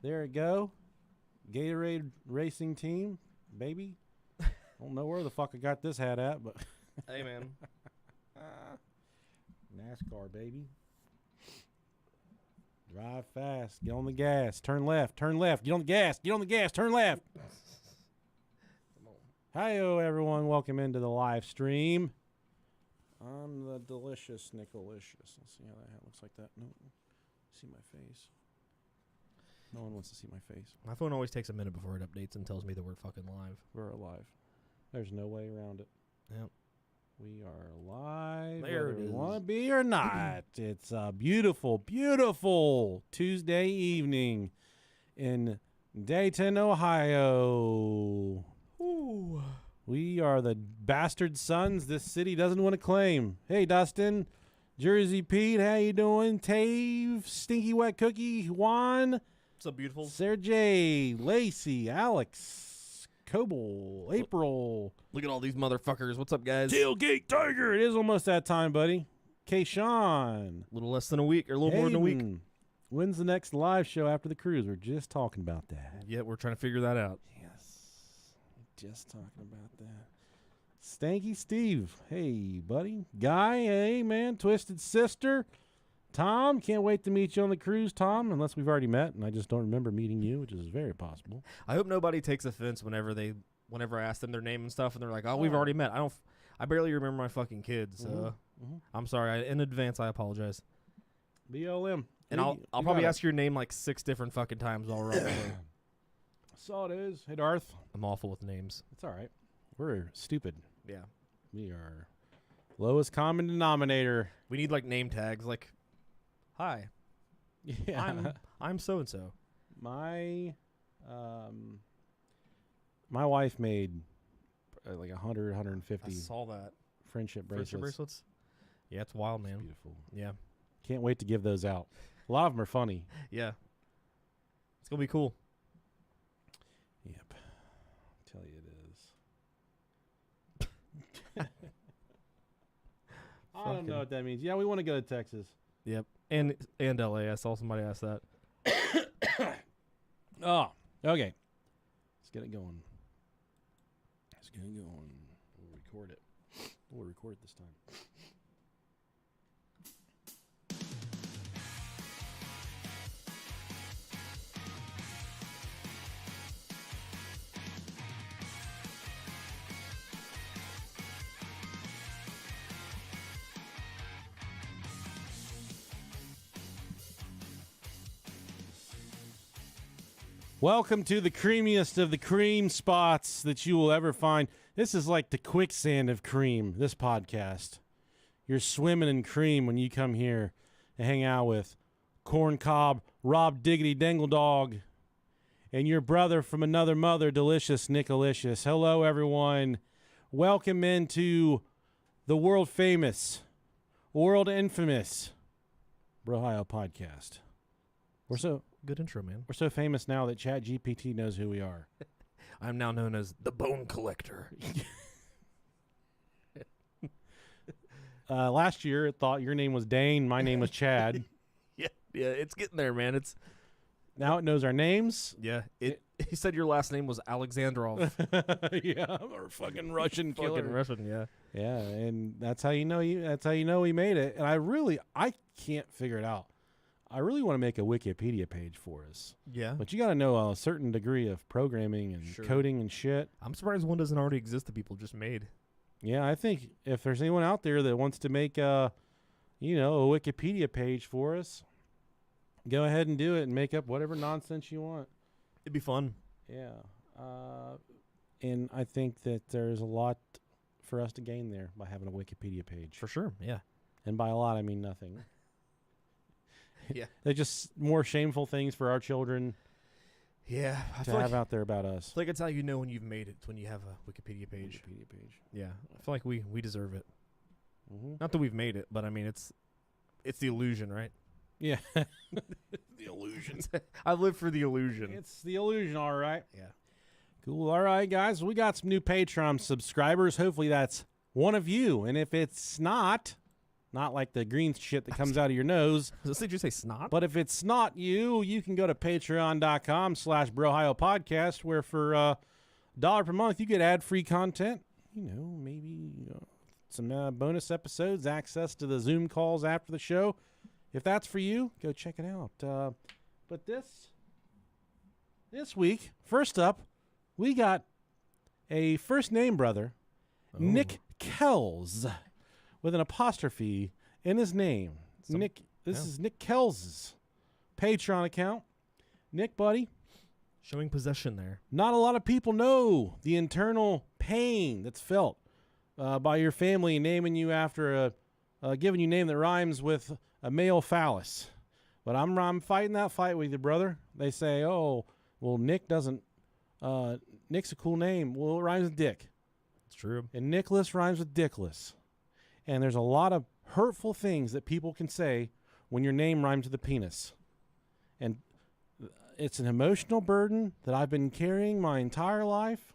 There it go. Gatorade Racing Team, baby. I don't know where the fuck I got this hat at, but hey, man. NASCAR, baby. Drive fast. Get on the gas. Turn left. Turn left. Get on the gas. Get on the gas. Turn left. Come on. Hi-yo, everyone. Welcome into the live stream. I'm the delicious Nicolicious. Let's see how that hat looks like that. No, see my face. No one wants to see my face. My phone always takes a minute before it updates and tells me that we're fucking live. We're alive. There's no way around it. Yep. We are live. There whether it we is. want to be or not. It's a beautiful, beautiful Tuesday evening in Dayton, Ohio. Ooh. We are the bastard sons this city doesn't want to claim. Hey, Dustin, Jersey Pete, how you doing? Tave, Stinky Wet Cookie, Juan, What's up, beautiful? Sarah J, Lacey, Alex, Coble, April. Look at all these motherfuckers. What's up, guys? Tailgate Tiger. It is almost that time, buddy. Kayshawn. A little less than a week, or a little more than a week. Hayden. When's the next live show after the cruise? We're just talking about that. Yeah, we're trying to figure that out. Yes. Just talking about that. Stanky Steve. Hey, buddy. Guy. Hey, man. Twisted Sister. Tom. Can't wait to meet you on the cruise, Tom, unless we've already met, and I just don't remember meeting you, which is very possible. I hope nobody takes offense whenever I ask them their name and stuff, and they're like, "Oh, we've already met." I barely remember my fucking kids. So I'm sorry. In advance, I apologize. BLM. And I'll probably ask your name like 6 different fucking times all around. So it is. Hey, Darth. I'm awful with names. It's all right. We're stupid. Yeah. We are lowest common denominator. We need like name tags, like, "Hi, Yeah. I'm so and so." My wife made like 100, 150 I saw that. friendship Friendship bracelets. bracelets. Yeah, it's wild, man. Beautiful. Yeah, Can't wait to give those out. A lot of them are funny. yeah. It's gonna be cool. Yep. I'll tell you it is. I don't know what that means. Yeah, we want to go to Texas. Yep. And LA. I saw somebody ask that. Oh, okay. Let's get it going. We'll record it. We'll record it this time. Welcome to the creamiest of the cream spots that you will ever find. This is like the quicksand of cream, this podcast. You're swimming in cream when you come here and hang out with Corn Cob, Rob Diggity Dangle Dog, and your brother from another mother, Delicious Nicolicious. Hello, everyone. Welcome into the world famous, world infamous Brohio podcast. Good intro, man. We're so famous now that ChatGPT knows who we are. I'm now known as the Bone Collector. Last year, it thought your name was Dane. My name was Chad. Yeah, it's getting there, man. Now it knows our names. Yeah. He said your last name was Alexandrov. Yeah, or fucking Russian killer. Fucking Russian, yeah. Yeah, and that's how you know he made it. And I can't figure it out. I really want to make a Wikipedia page for us. Yeah. But you got to know a certain degree of programming and coding and shit. I'm surprised one doesn't already exist that people just made. Yeah, I think if there's anyone out there that wants to make a Wikipedia page for us, go ahead and do it and make up whatever nonsense you want. It'd be fun. Yeah. And I think that there's a lot for us to gain there by having a Wikipedia page. For sure, yeah. And by a lot, I mean nothing. Yeah. They're just more shameful things for our children Yeah. to have out there about us. I feel like it's how you know when you've made it, when you have a Wikipedia page. Yeah. I feel like we deserve it. Mm-hmm. Not that we've made it, but I mean, it's the illusion, right? Yeah. The illusion. I live for the illusion. It's the illusion, all right. Yeah. Cool. All right, guys. We got some new Patreon subscribers. Hopefully that's one of you. And if it's not, not like the green shit that comes out of your nose. Did you say snot? But if it's not you can go to patreon.com/brohio podcast, where for $1 per month you get ad-free content. Maybe some bonus episodes, access to the Zoom calls after the show. If that's for you, go check it out. But this week, first up, we got a first name brother, Nick Kells, with an apostrophe in his name. This is Nick Kells' Patreon account. Nick, buddy. Showing possession there. Not a lot of people know the internal pain that's felt by your family naming you after giving you a name that rhymes with a male phallus. But I'm fighting that fight with you, brother. They say, oh, well, Nick doesn't. Nick's a cool name. Well, it rhymes with Dick. It's true. And Nicholas rhymes with Dickless. And there's a lot of hurtful things that people can say when your name rhymes with the penis. And it's an emotional burden that I've been carrying my entire life.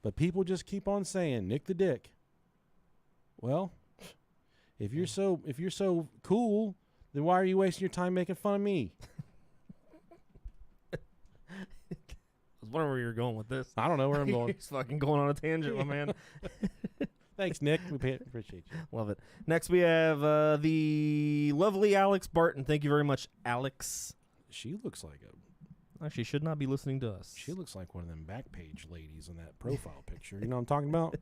But people just keep on saying Nick the Dick. Well, if you're so cool, then why are you wasting your time making fun of me? I was wondering where you were going with this. I don't know where I'm going. He's fucking going on a tangent, my man. Thanks, Nick. We appreciate you. Love it. Next, we have the lovely Alex Barton. Thank you very much, Alex. She looks like She should not be listening to us. She looks like one of them back page ladies in that profile picture. You know what I'm talking about?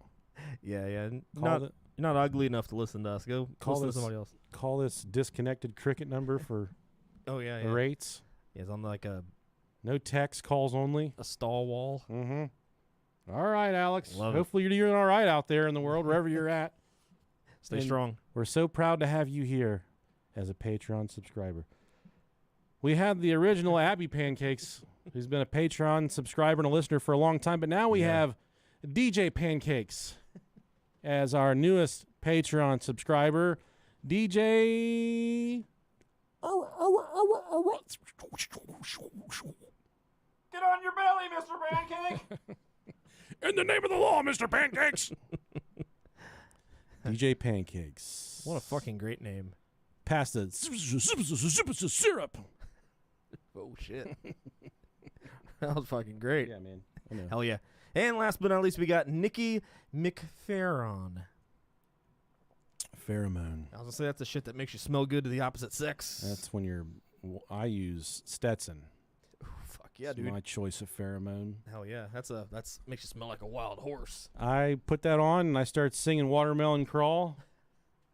Yeah. You're not ugly enough to listen to us. Go listen to somebody else. Call this disconnected cricket number for rates. Yeah, it's on like a no text, calls only. A stall wall. Mm-hmm. All right, Alex. Love Hopefully you're doing all right out there in the world, wherever you're at. Stay strong. We're so proud to have you here as a Patreon subscriber. We had the original Abby Pancakes, who's been a Patreon subscriber and a listener for a long time, but now we have DJ Pancakes as our newest Patreon subscriber. DJ... Get on your belly, Mr. Pancake! In the name of the law, Mr. Pancakes! DJ Pancakes. What a fucking great name. Pass the syrup. Oh, shit. That was fucking great. Yeah, man. I know. Hell yeah. And last but not least, we got Nikki McFerron. Pheromone. I was going to say that's the shit that makes you smell good to the opposite sex. That's when I use Stetson. Ooh, fuck yeah, It's dude. my choice of pheromone. Hell yeah. That's makes you smell like a wild horse. I put that on and I start singing Watermelon Crawl,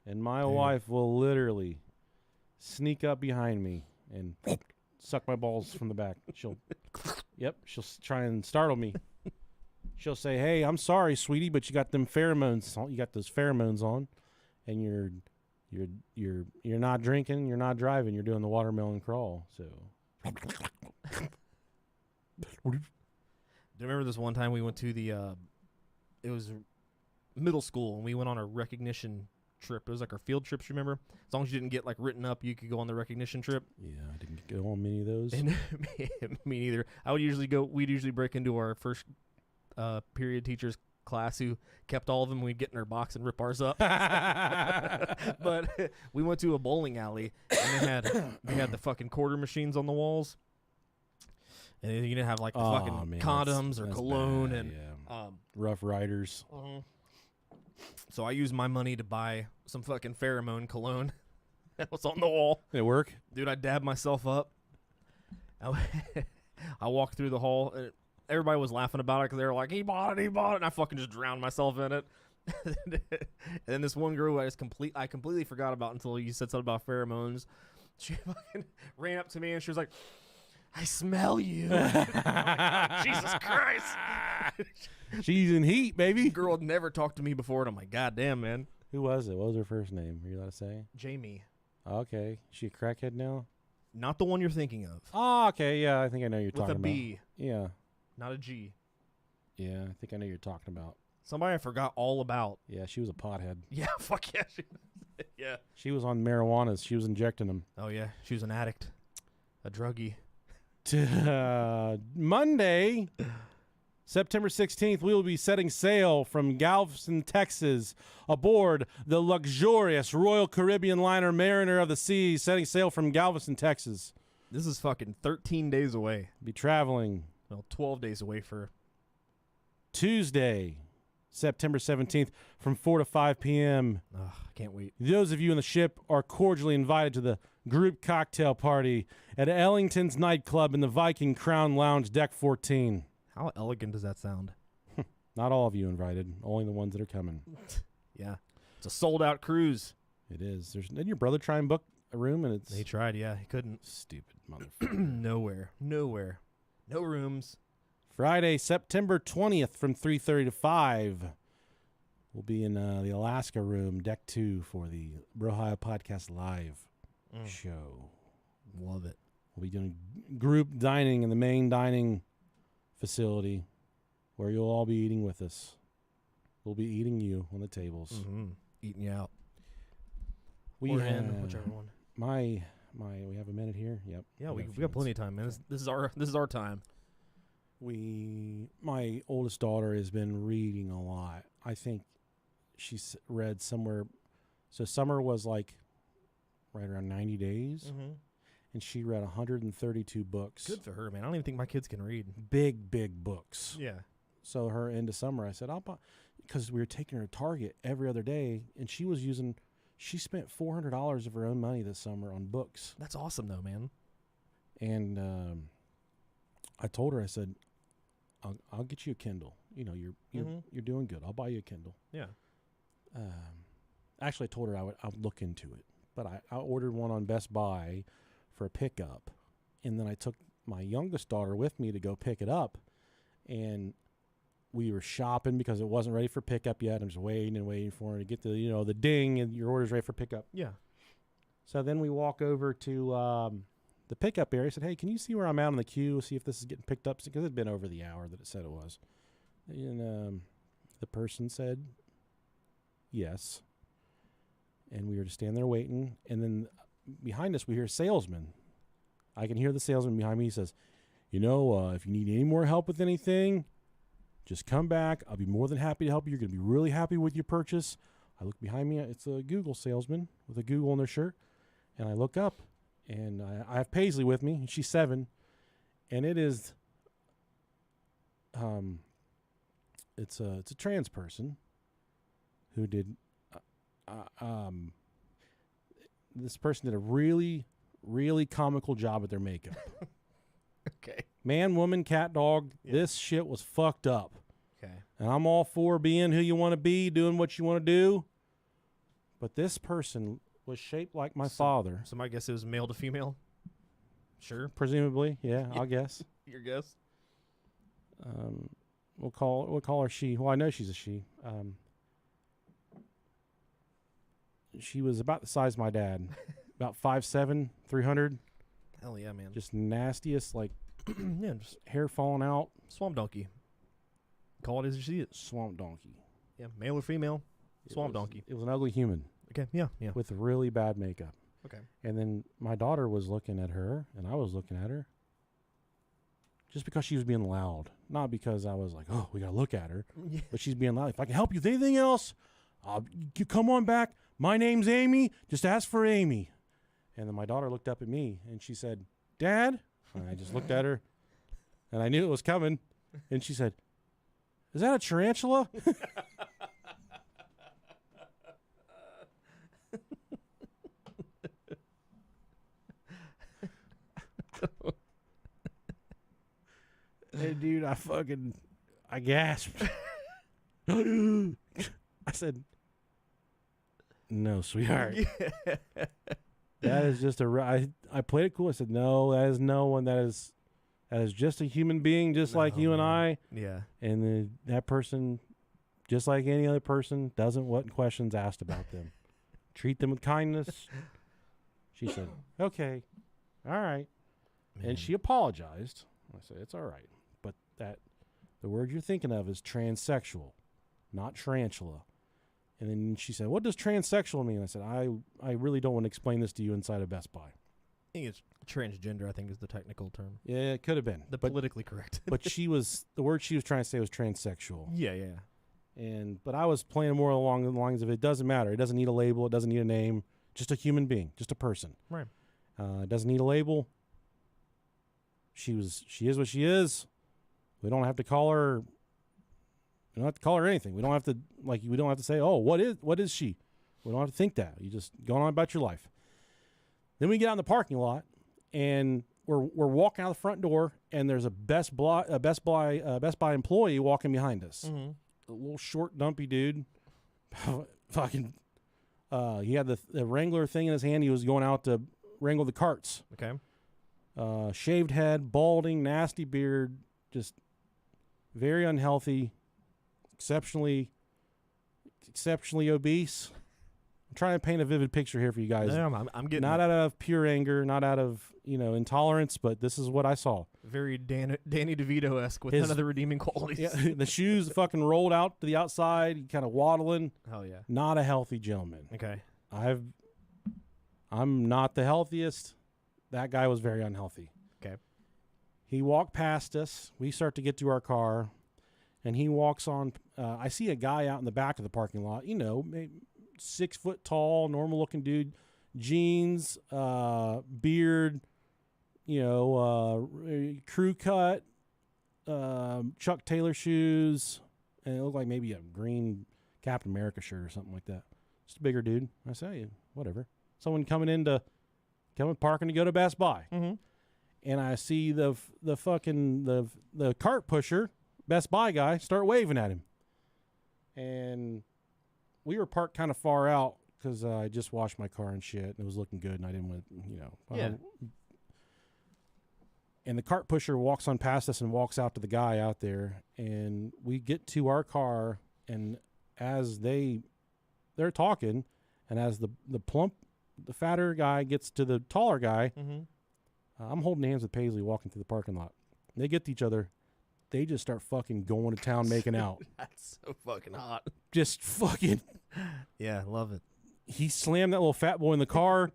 and my wife will literally sneak up behind me and suck my balls from the back. She'll try and startle me. She'll say, "Hey, I'm sorry, sweetie, but you got them pheromones. You got those pheromones on, and you're not drinking, you're not driving, you're doing the watermelon crawl." So, Do you remember this one time we went to the? It was middle school, and we went on a recognition trip. It was like our field trips. Remember? As long as you didn't get like written up, you could go on the recognition trip. yeah, I didn't go on many of those. And me neither. We'd usually break into our first period teacher's class who kept all of them. We'd get in our box and rip ours up. But we went to a bowling alley, and they had the fucking quarter machines on the walls. And you didn't have like the fucking condoms or cologne bad, and Rough Riders. So I used my money to buy some fucking pheromone cologne that was on the wall. Did it work? Dude, I dabbed myself up. I walked through the hall. And everybody was laughing about it because they were like, he bought it. And I fucking just drowned myself in it. And then this one girl who I completely forgot about until you said something about pheromones. She fucking ran up to me and she was like, I smell you. Oh, Jesus Christ. She's in heat, baby. Girl had never talked to me before, and I'm like, God damn, man. Who was it? What was her first name? Are you allowed to say? Jamie. Okay. She a crackhead now? Not the one you're thinking of. Oh, okay. Yeah, I think I know who you're With talking a B. about. Yeah. Not a G. Yeah, I think I know who you're talking about. Somebody I forgot all about. Yeah, she was a pothead. Yeah, fuck yeah. Yeah. She was on marijuana. She was injecting them. Oh, yeah. She was an addict. A druggie. Monday, September 16th, we will be setting sail from Galveston, Texas, aboard the luxurious Royal Caribbean liner Mariner of the Seas, setting sail from Galveston, Texas. This is fucking 13 days away. Be traveling. Well, 12 days away for Tuesday, September 17th, from 4 to 5 p.m. I can't wait. Those of you in the ship are cordially invited to the group cocktail party at Ellington's nightclub in the Viking Crown Lounge, Deck 14. How elegant does that sound? Not all of you invited, only the ones that are coming. Yeah. It's a sold-out cruise. It is. Didn't your brother try and book a room and it's He tried, yeah. He couldn't. stupid motherfucker. Nowhere. No rooms. Friday, September 20th from 3:30 to 5. We'll be in the Alaska room, Deck 2, for the Brohio Podcast Live show. Love it. We'll be doing group dining in the main dining facility where you'll all be eating with us. We'll be eating you on the tables. Mm-hmm. Eating you out. We Or have in, whichever one. we have a minute here. Yep. Yeah, we got a got few plenty of minutes. time, man. This is our time. My oldest daughter has been reading a lot. I think she's read somewhere. So summer was like right around 90 days, Mm-hmm. and she read 132 books. Good for her, man. I don't even think my kids can read. Big books. Yeah. So her end of summer, I said, I'll buy, because we were taking her to Target every other day, and she spent $400 of her own money this summer on books. That's awesome, though, man. And I told her, I said, I'll get you a Kindle. You know, you're doing good. I'll buy you a Kindle. Yeah. Actually, I told her I would look into it, but I ordered one on Best Buy for a pickup, and then I took my youngest daughter with me to go pick it up, and we were shopping because it wasn't ready for pickup yet. I'm just waiting for her to get the ding and your order's ready for pickup. Yeah. So then we walk over to the pickup area. I said, hey, can you see where I'm out in the queue? See if this is getting picked up? Because it had been over the hour that it said it was. And the person said yes. And we were to stand there waiting. And then behind us, we hear a salesman. I can hear the salesman behind me. He says, if you need any more help with anything, just come back. I'll be more than happy to help you. You're going to be really happy with your purchase. I look behind me. It's a Google salesman with a Google on their shirt. And I look up, and I have Paisley with me, and she's 7. And it is, it's a trans person who did, this person did a really, really comical job at their makeup. Okay. Man, woman, cat, dog, Yeah. This shit was fucked up. Okay. And I'm all for being who you want to be, doing what you want to do. But this person was shaped like my father. So my guess is male to female. Sure. Presumably, yeah, I'll guess. Your guess? We'll call her she. Well, I know she's a she. She was about the size of my dad, about 5'7", 300. Hell yeah, man. Just nastiest, like Yeah, just hair falling out. swamp donkey. Call it as you see it. Swamp donkey. Yeah, male or female. Swamp donkey. It was an ugly human Okay. Yeah. Yeah. with really bad makeup. Okay. And then my daughter was looking at her, and I was looking at her. Just because she was being loud. Not because I was like, oh, we got to look at her. Yeah. But she's being loud. If I can help you with anything else, you come on back. My name's Amy. Just ask for Amy. And then my daughter looked up at me, and she said, Dad? And I just looked at her, and I knew it was coming. And she said, is that a tarantula? Hey, dude, I gasped. I said, no, sweetheart. That is just I played it cool. I said, no, that is no one. That is just a human being, just like you and I. Yeah. And that person, just like any other person, doesn't want questions asked about them. Treat them with kindness. She said, okay, all right. Man. And she apologized. I said, it's all right. But the word you're thinking of is transsexual, not tarantula. And then she said, what does transsexual mean? I said, I really don't want to explain this to you inside of Best Buy. think it's transgender, I think is the technical term. Yeah, it could have been. The politically correct. But the word she was trying to say was transsexual. Yeah. But I was playing more along the lines of it doesn't matter. It doesn't need a label. It doesn't need a name. Just a human being. Just a person. Right. It doesn't need a label. She is what she is. We don't have to call her. We don't have to call her anything. We don't have to We don't have to say, oh, what is she? We don't have to think that. You just go on about your life. Then we get out in the parking lot, and we're walking out the front door, and there's a Best Buy employee walking behind us. Mm-hmm. A little short, dumpy dude. Fucking. He had the Wrangler thing in his hand. He was going out to wrangle the carts. Okay. Shaved head, balding, nasty beard, just very unhealthy, exceptionally obese. I'm trying to paint a vivid picture here for you guys. Yeah, I'm getting not out of pure anger, not out of intolerance, but this is what I saw. Very Danny DeVito-esque with none of the redeeming qualities. Yeah, the shoes fucking rolled out to the outside, kind of waddling. Hell yeah. Not a healthy gentleman. Okay. I'm not the healthiest. That guy was very unhealthy. Okay. He walked past us. We start to get to our car, and he walks on. I see a guy out in the back of the parking lot, maybe 6 foot tall, normal looking dude, jeans, beard, crew cut, Chuck Taylor shoes, and it looked like maybe a green Captain America shirt or something like that. Just a bigger dude. I say, whatever. Someone coming parking to go to Best Buy. Mm-hmm. And I see the cart pusher, Best Buy guy, start waving at him. And we were parked kind of far out because I just washed my car and shit, and it was looking good, and I didn't want, Yeah. And the cart pusher walks on past us and walks out to the guy out there, and we get to our car, and as they're talking, and as the fatter guy gets to the taller guy, mm-hmm. I'm holding hands with Paisley walking through the parking lot. They get to each other. They just start fucking going to town making out. That's so fucking hot. Just fucking. Yeah, love it. He slammed that little fat boy in the car.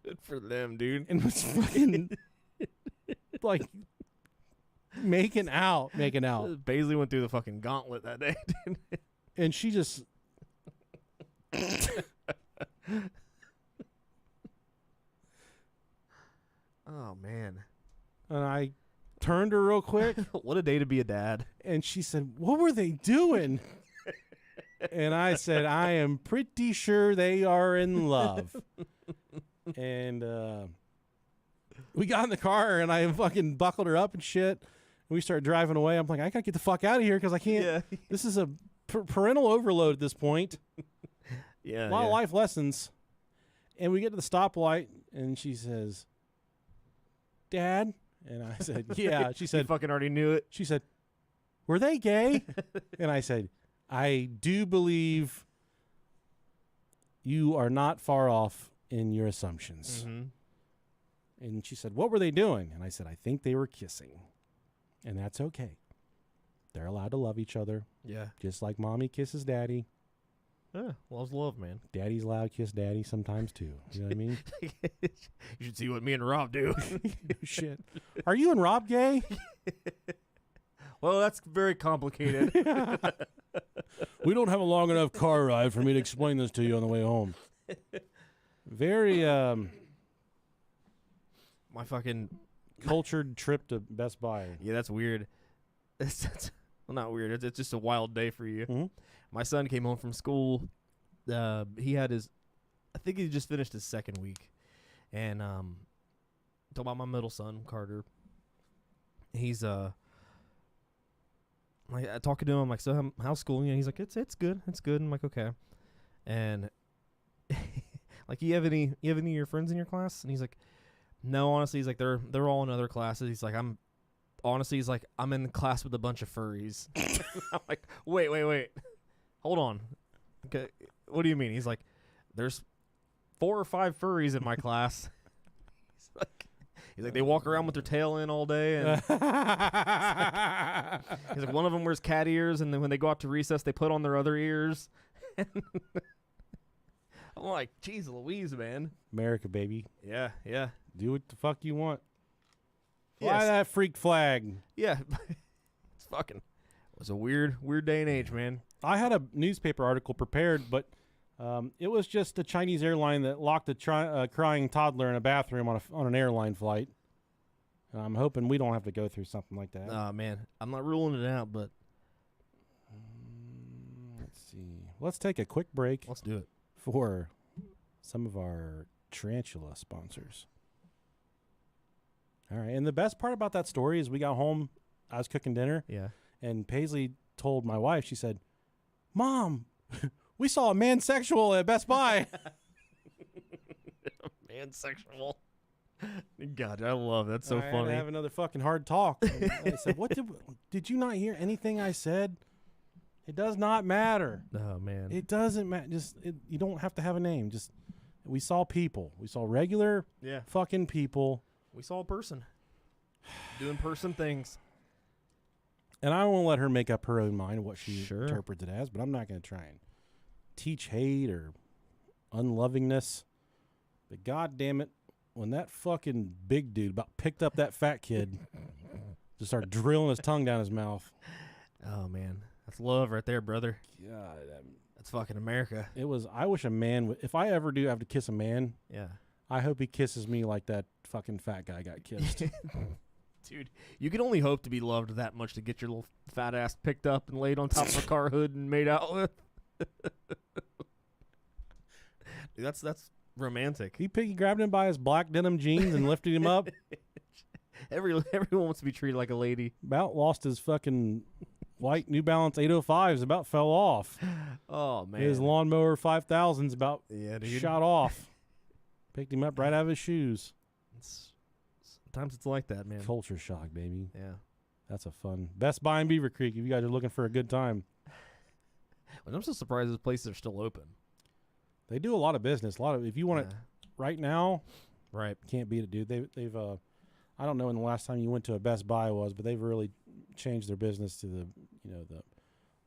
Good for them, dude. And was fucking like making out. Paisley went through the fucking gauntlet that day, dude. And she just. Oh, man. And I turned her real quick. What a day to be a dad. And she said, what were they doing? And I said, I am pretty sure they are in love. And we got in the car, and I fucking buckled her up and shit. And we started driving away. I'm like, I got to get the fuck out of here because I can't. Yeah. This is a parental overload at this point. Yeah. A lot of life lessons. And we get to the stoplight, and she says, Dad? And I said, yeah. She said, you fucking already knew it. She said, were they gay? And I said, I do believe you are not far off in your assumptions. Mm-hmm. And she said, what were they doing? And I said, I think they were kissing. And that's okay. They're allowed to love each other. Yeah. Just like mommy kisses daddy. Yeah, love's love, man. Daddy's allowed to kiss daddy sometimes too. You know what I mean? You should see what me and Rob do. Shit. Are you and Rob gay? Well, that's very complicated. We don't have a long enough car ride for me to explain this to you on the way home. Very my fucking cultured trip to Best Buy. Yeah, that's weird. Well, not weird. It's just a wild day for you. Mm-hmm. My son came home from school. He had I think he just finished his second week. And talk about my middle son, Carter. He's like, I talking to him, I'm like, so how's school? He's like, it's good. It's good. I'm like, okay. And like, you have any of your friends in your class? And he's like, no, honestly. He's like, they're all in other classes. He's like, I'm in class with a bunch of furries. I'm like, wait. Hold on. Okay, what do you mean? He's like, there's 4 or 5 furries in my class. He's like, they walk around with their tail in all day. And he's like, one of them wears cat ears, and then when they go out to recess, they put on their other ears. I I'm like, geez Louise, man. America, baby. Yeah, yeah. Do what the fuck you want. Fly Yes. that freak flag. Yeah. It's fucking, it was a weird day and age, man. I had a newspaper article prepared, but it was just a Chinese airline that locked a crying toddler in a bathroom on an airline flight. I'm hoping we don't have to go through something like that. Oh, man. I'm not ruling it out, but Let's see. Let's take a quick break let's do it. for some of our tarantula sponsors. All right. And the best part about that story is we got home, I was cooking dinner, Yeah. and Paisley told my wife, she said, "Mom, we saw a mansexual at Best Buy." Mansexual. God, I love that. So I had funny. to have another fucking hard talk. I said, "What did you not hear anything I said? It does not matter. Oh, man. It doesn't matter. You don't have to have a name. Just we saw people. We saw regular Yeah. fucking people." We saw a person doing person things. And I won't let her make up her own mind what she Sure. interprets it as, but I'm not going to try and teach hate or unlovingness. But God damn it, when that fucking big dude about picked up that fat kid, just started drilling his tongue down his mouth. Oh, man. That's love right there, brother. God, That's fucking America. it was. I wish a man would. If I ever do have to kiss a man, Yeah. I hope he kisses me like that fucking fat guy got kissed. Dude, you can only hope to be loved that much to get your little fat ass picked up and laid on top of a car hood and made out with. Dude, that's romantic. He grabbed him by his black denim jeans and lifted him up. Everyone wants to be treated like a lady. About lost his fucking white New Balance 805s. About fell off. Oh, man. His lawnmower 5000s about Yeah, dude. shot off. Picked him up right out of his shoes. Sometimes it's like that, man. Culture shock, baby. Yeah. That's a fun. Best Buy in Beaver Creek. If you guys are looking for a good time, But I'm so surprised those places are still open. they do a lot of business. A lot of. If you want it right now, Right. can't beat it, dude. They've. I don't know when the last time you went to a Best Buy was, but they've really changed their business to the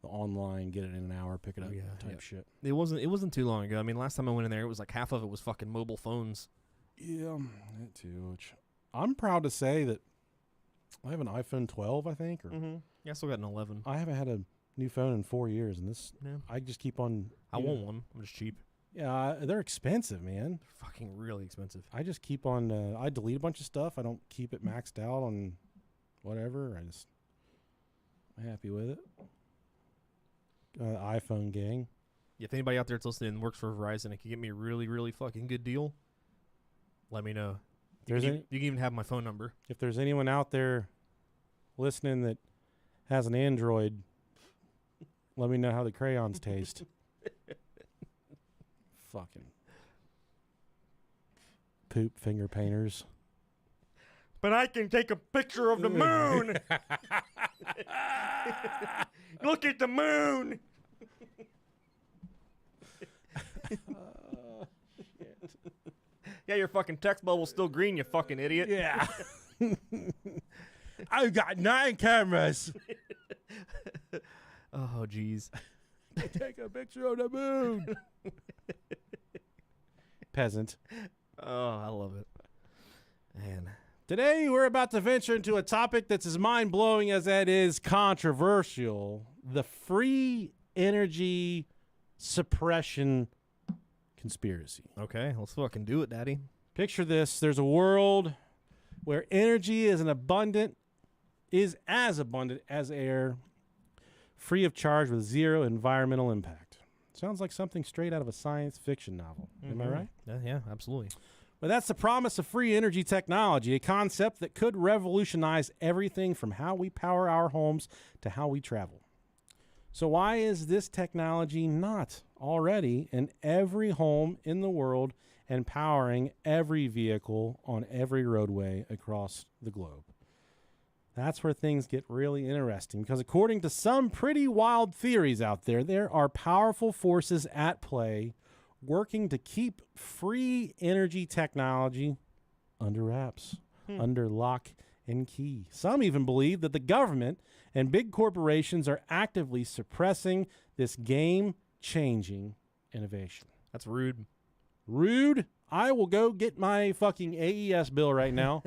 online, get it in an hour, pick it up type shit. It wasn't too long ago. I mean, last time I went in there, it was like half of it was fucking mobile phones. Yeah, that too. Which I'm proud to say that I have an iPhone 12, I think, or Yeah, I still got an 11. I haven't had a new phone in 4 years, and this Yeah. I just keep on. I want one. I'm just cheap. Yeah, they're expensive, man. They're fucking really expensive. I just keep on. I delete a bunch of stuff. I don't keep it maxed out on whatever. I'm happy with it. iPhone gang. If anybody out there that's listening and works for Verizon and can get me a really, really fucking good deal, let me know. You can even have my phone number. If there's anyone out there listening that has an Android, let me know how the crayons taste. Fucking poop finger painters. But I can take a picture of the moon. Look at the moon. Yeah, your fucking text bubble's still green, you fucking idiot. Yeah. I've got 9 cameras. Oh, jeez. Take a picture of the moon. Peasant. Oh, I love it. Man. Today, we're about to venture into a topic that's as mind-blowing as that is controversial. The free energy suppression conspiracy. Okay, let's fucking do it, Daddy. Picture this. There's a world where energy is as abundant as air, free of charge with zero environmental impact. Sounds like something straight out of a science fiction novel. Am I right? Yeah, absolutely. But that's the promise of free energy technology, a concept that could revolutionize everything from how we power our homes to how we travel. So why is this technology not already in every home in the world and powering every vehicle on every roadway across the globe? That's where things get really interesting, because according to some pretty wild theories out there, there are powerful forces at play working to keep free energy technology under wraps, under lock and key. Some even believe that the government and big corporations are actively suppressing this game-changing innovation. That's rude. Rude. I will go get my fucking AES bill right now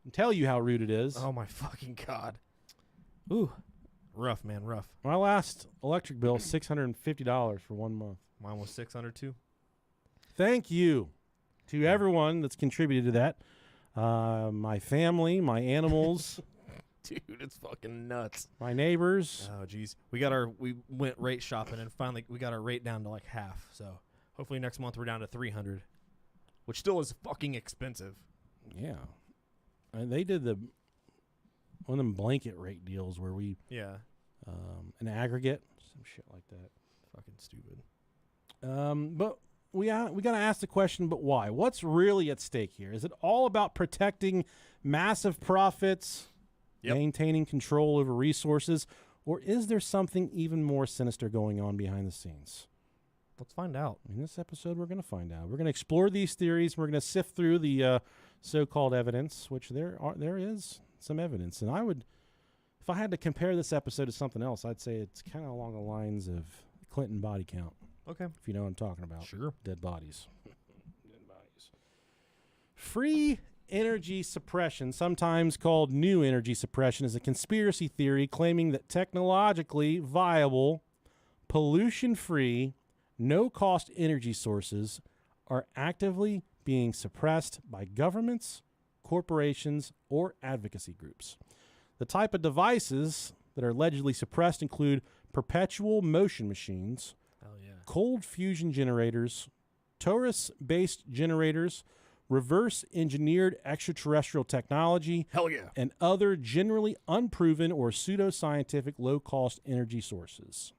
and tell you how rude it is. Oh my fucking God. Ooh. Rough, man, rough. My last electric bill, $650 for 1 month. Mine was 600 too. Thank you to everyone that's contributed to that. My family, my animals, Dude, it's fucking nuts. my neighbors. Oh, jeez. We went rate shopping and finally we got our rate down to like half. So hopefully next month we're down to 300, which still is fucking expensive. Yeah. And they did one of them blanket rate deals where we, Yeah. an aggregate, some shit like that. Fucking stupid. But we got to ask the question, but why? What's really at stake here? Is it all about protecting massive profits, maintaining control over resources, or is there something even more sinister going on behind the scenes? Let's find out. In this episode, we're going to find out. We're going to explore these theories. We're going to sift through the so-called evidence, which there is some evidence. And if I had to compare this episode to something else, I'd say it's kind of along the lines of Clinton body count. Okay. If you know what I'm talking about. Sure. Dead bodies. Dead bodies. Free energy suppression, sometimes called new energy suppression, is a conspiracy theory claiming that technologically viable, pollution-free, no-cost energy sources are actively being suppressed by governments, corporations, or advocacy groups. The type of devices that are allegedly suppressed include perpetual motion machines, Oh, yeah. cold fusion generators, torus-based generators, reverse-engineered extraterrestrial technology, Hell yeah. and other generally unproven or pseudoscientific low-cost energy sources.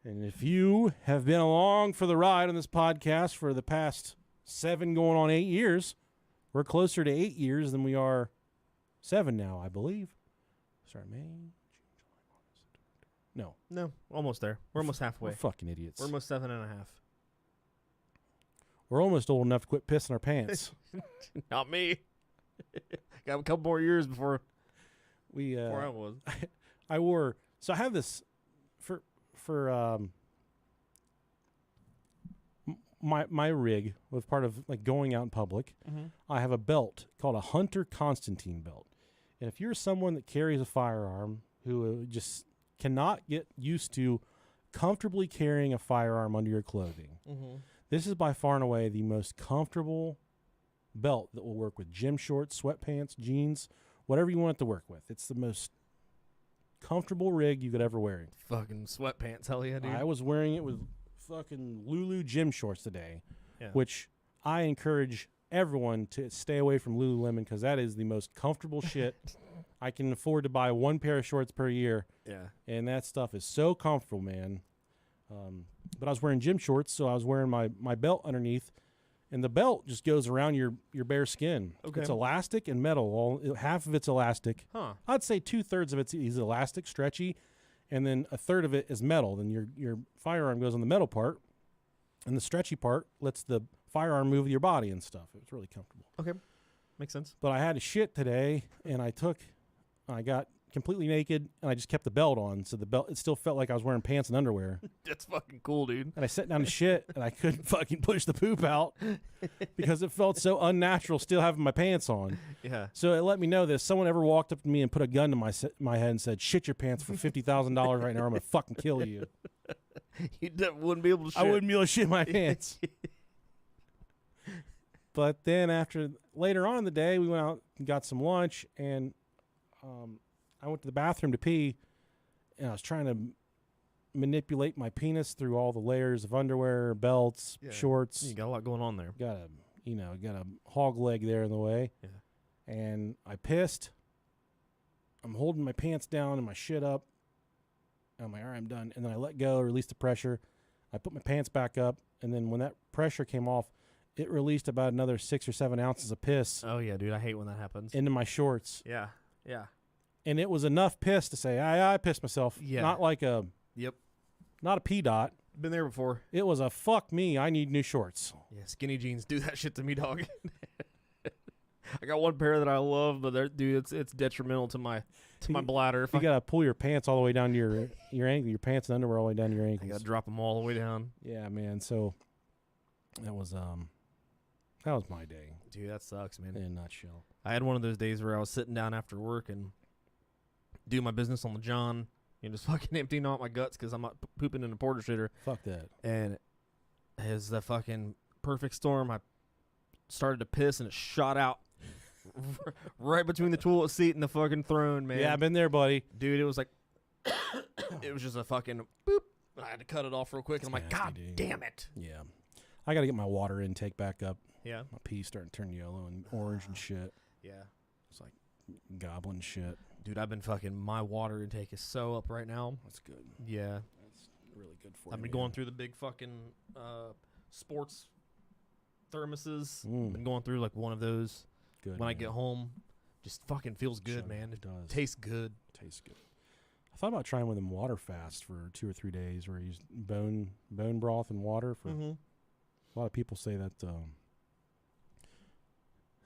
And if you have been along for the ride on this podcast for the past 7 going on 8 years, we're closer to 8 years than we are 7 now, I believe. Sorry, May, June, July, August, September. No, almost there. We're almost halfway. We're fucking idiots. We're almost 7.5. We're almost old enough to quit pissing our pants. Not me. Got a couple more years before Before I was. I wore. So I have this for my rig was part of like going out in public. Mm-hmm. I have a belt called a Hunter Constantine belt, and if you're someone that carries a firearm who just cannot get used to comfortably carrying a firearm under your clothing, this is by far and away the most comfortable belt that will work with gym shorts, sweatpants, jeans, whatever you want it to work with. It's the most comfortable rig you could ever wear. Fucking sweatpants. Hell yeah, dude. I was wearing it with fucking Lulu gym shorts today, Yeah. which I encourage everyone to stay away from Lululemon because that is the most comfortable shit. I can afford to buy one pair of shorts per year, Yeah. and that stuff is so comfortable, man. But I was wearing gym shorts, so I was wearing my belt underneath, and the belt just goes around your bare skin. Okay. It's elastic and metal. Half of it's elastic. Huh. I'd say 2/3 of it is elastic, stretchy, and then a third of it is metal. Then your firearm goes on the metal part, and the stretchy part lets the firearm move with your body and stuff. It was really comfortable. Okay. Makes sense. But I had to shit today, and I got completely naked, and I just kept the belt on. So the belt, it still felt like I was wearing pants and underwear. That's fucking cool, dude. And I sat down to shit, and I couldn't fucking push the poop out because it felt so unnatural still having my pants on. Yeah. So it let me know that if someone ever walked up to me and put a gun to my head and said, "Shit your pants for $50,000 right now, or I'm going to fucking kill you." You wouldn't be able to shit. I wouldn't be able to shit my pants. But then later on in the day, we went out and got some lunch, and I went to the bathroom to pee, and I was trying to manipulate my penis through all the layers of underwear, belts, shorts. You got a lot going on there. Got a hog leg there in the way. Yeah. And I pissed. I'm holding my pants down and my shit up. I'm like, all right, I'm done. And then I let go, released the pressure. I put my pants back up, and then when that pressure came off, it released about another 6 or 7 ounces of piss Oh yeah, dude. I hate when that happens. into my shorts. Yeah. Yeah. And it was enough piss to say, I pissed myself. Yeah. Not like not a P dot. Been there before. It was a fuck me, I need new shorts. Yeah, skinny jeans do that shit to me, dog. I got one pair that I love, but dude, it's detrimental to my bladder. If You got to pull your pants all the way down to your ankle, your pants and underwear all the way down to your I ankles. got to drop them all the way down. Yeah, man. So That was my day Dude, that sucks, man. in a nutshell. I had one of those days where I was sitting down after work and doing my business on the John, just fucking emptying out my guts because I'm not pooping in a porta shitter. Fuck that. And as the fucking perfect storm, I started to piss and it shot out right between the toilet seat and the fucking throne, man. Yeah, I've been there, buddy. Dude, it was like, it was just a fucking boop. I had to cut it off real quick, and I'm like, nasty, God dude. damn it. Yeah. I got to get my water intake back up. Yeah. My pee's starting to turn yellow and orange and shit. Yeah. It's like goblin shit. Dude, I've been fucking, my water intake is so up right now. That's good. Yeah. That's really good for I've you. been going through the big fucking sports thermoses. Mm. Been going through like one of those Good. when I man. get home. Just fucking feels good, Shut man. up. It does. Tastes good. Tastes good. I thought about trying with him water fast for 2 or 3 days, where he's bone broth and water. For Mm-hmm. a lot of people say that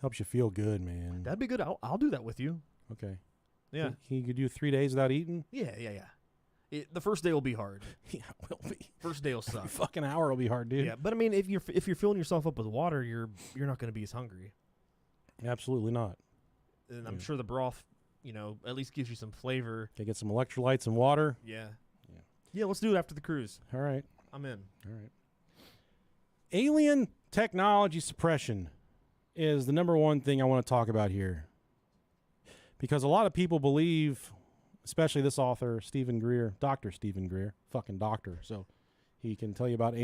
helps you feel good, man. That'd be good. I'll do that with you. Okay. Yeah. He could do 3 days without eating. Yeah. The first day will be hard. Yeah, it will be. First day will Every suck. fucking hour will be hard, dude. Yeah, but I mean, if you're filling yourself up with water, you're not going to be as hungry. Absolutely not. And I'm Yeah. sure the broth, at least gives you some flavor. Okay, get some electrolytes and water. Yeah. Yeah. Yeah, let's do it after the cruise. All right. I'm in. All right. Alien technology suppression is the number one thing I want to talk about here. Because a lot of people believe, especially this author, Stephen Greer, Dr. Stephen Greer, fucking doctor, so he can tell you about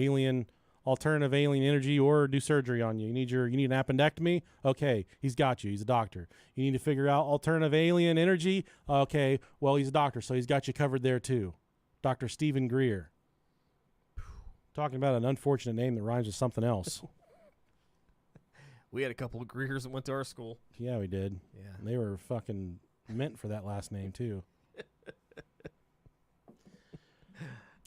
alternative alien energy or do surgery on you. You need an appendectomy? Okay, he's got you. He's a doctor. You need to figure out alternative alien energy? Okay, well, he's a doctor, so he's got you covered there too. Dr. Stephen Greer. Talking about an unfortunate name that rhymes with something else. We had a couple of Greers that went to our school. Yeah, we did. Yeah. And they were fucking meant for that last name too.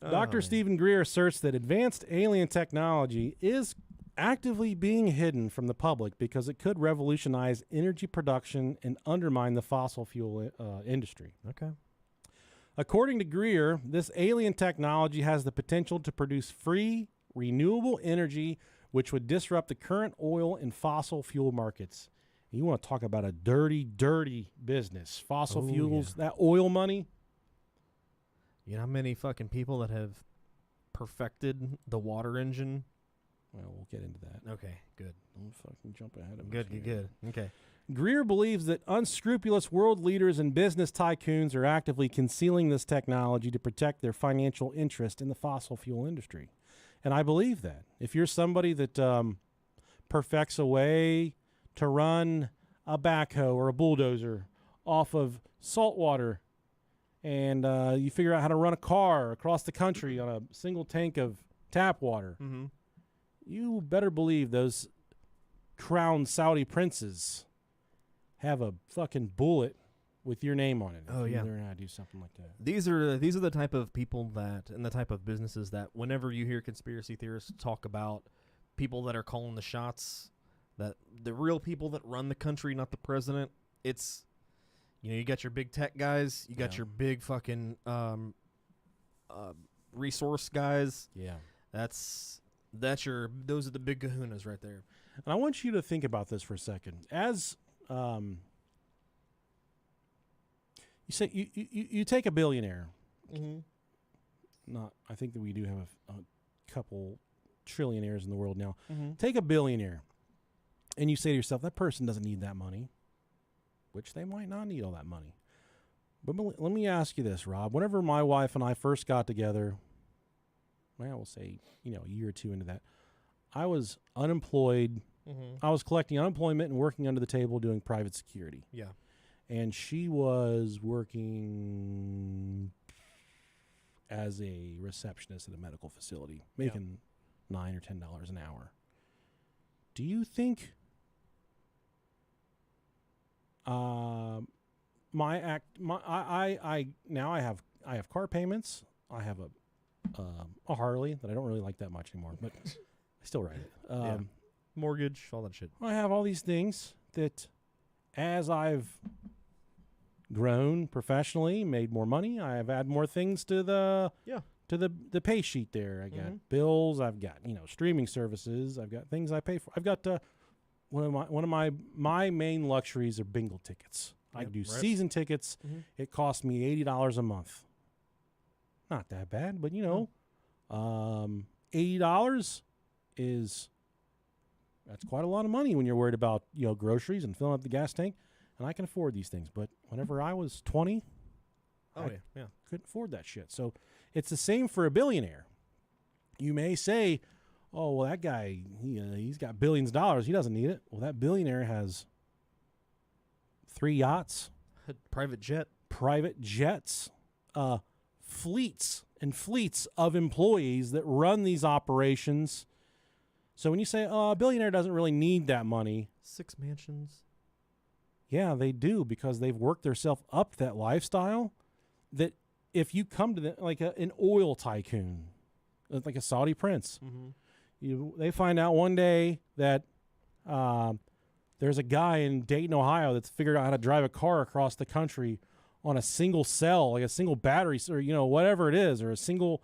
Dr. Stephen Greer asserts that advanced alien technology is actively being hidden from the public because it could revolutionize energy production and undermine the fossil fuel industry. Okay. According to Greer, this alien technology has the potential to produce free, renewable energy, which would disrupt the current oil and fossil fuel markets. You want to talk about a dirty, dirty business. Fossil fuels, that oil money. You know how many fucking people that have perfected the water engine? Well, we'll get into that. Okay, good. Don't fucking jump ahead of us Good. here. Okay. Greer believes that unscrupulous world leaders and business tycoons are actively concealing this technology to protect their financial interest in the fossil fuel industry. And I believe that. If you're somebody that perfects a way to run a backhoe or a bulldozer off of salt water, and you figure out how to run a car across the country on a single tank of tap water, Mm-hmm. you better believe those crowned Saudi princes have a fucking bullet with your name on it. Oh, if yeah. you learn how to do something like that. These are the type of people that, and the type of businesses that whenever you hear conspiracy theorists talk about people that are calling the shots, that the real people that run the country, not the president, it's, you got your big tech guys, you got Yeah. your big fucking resource guys. Yeah. Those are the big kahunas right there. And I want you to think about this for a second. As you say, you take a billionaire. Mm-hmm. I think that we do have a couple trillionaires in the world now. Mm-hmm. Take a billionaire, and you say to yourself, that person doesn't need that money, which they might not need all that money. But let me ask you this, Rob. Whenever my wife and I first got together, well, we'll say, a year or two into that, I was unemployed. Mm-hmm. I was collecting unemployment and working under the table doing private security. Yeah. And she was working as a receptionist at a medical facility, making $9 or $10 an hour. Do you think I have car payments. I have a Harley that I don't really like that much anymore, but I still ride it. Mortgage, all that shit. I have all these things that, as I've grown professionally, made more money, I have added more things to to the pay sheet there. I got bills. I've got streaming services. I've got things I pay for. I've got one of my main luxuries are bingo tickets. I do season tickets. It costs me $80 a month. Not that bad, but $80 that's quite a lot of money when you're worried about groceries and filling up the gas tank. And I can afford these things, but whenever I was 20, I couldn't afford that shit. So it's the same for a billionaire. You may say, "Oh, well, that guy he's got billions of dollars. He doesn't need it." Well, that billionaire has 3 yachts, private jets, fleets and fleets of employees that run these operations. So when you say, "Oh, a billionaire doesn't really need that money," 6 mansions. Yeah, they do, because they've worked themselves up that lifestyle. That if you come to an oil tycoon, like a Saudi prince, they find out one day that there's a guy in Dayton, Ohio, that's figured out how to drive a car across the country on a single cell, like a single battery, or whatever it is, or a single.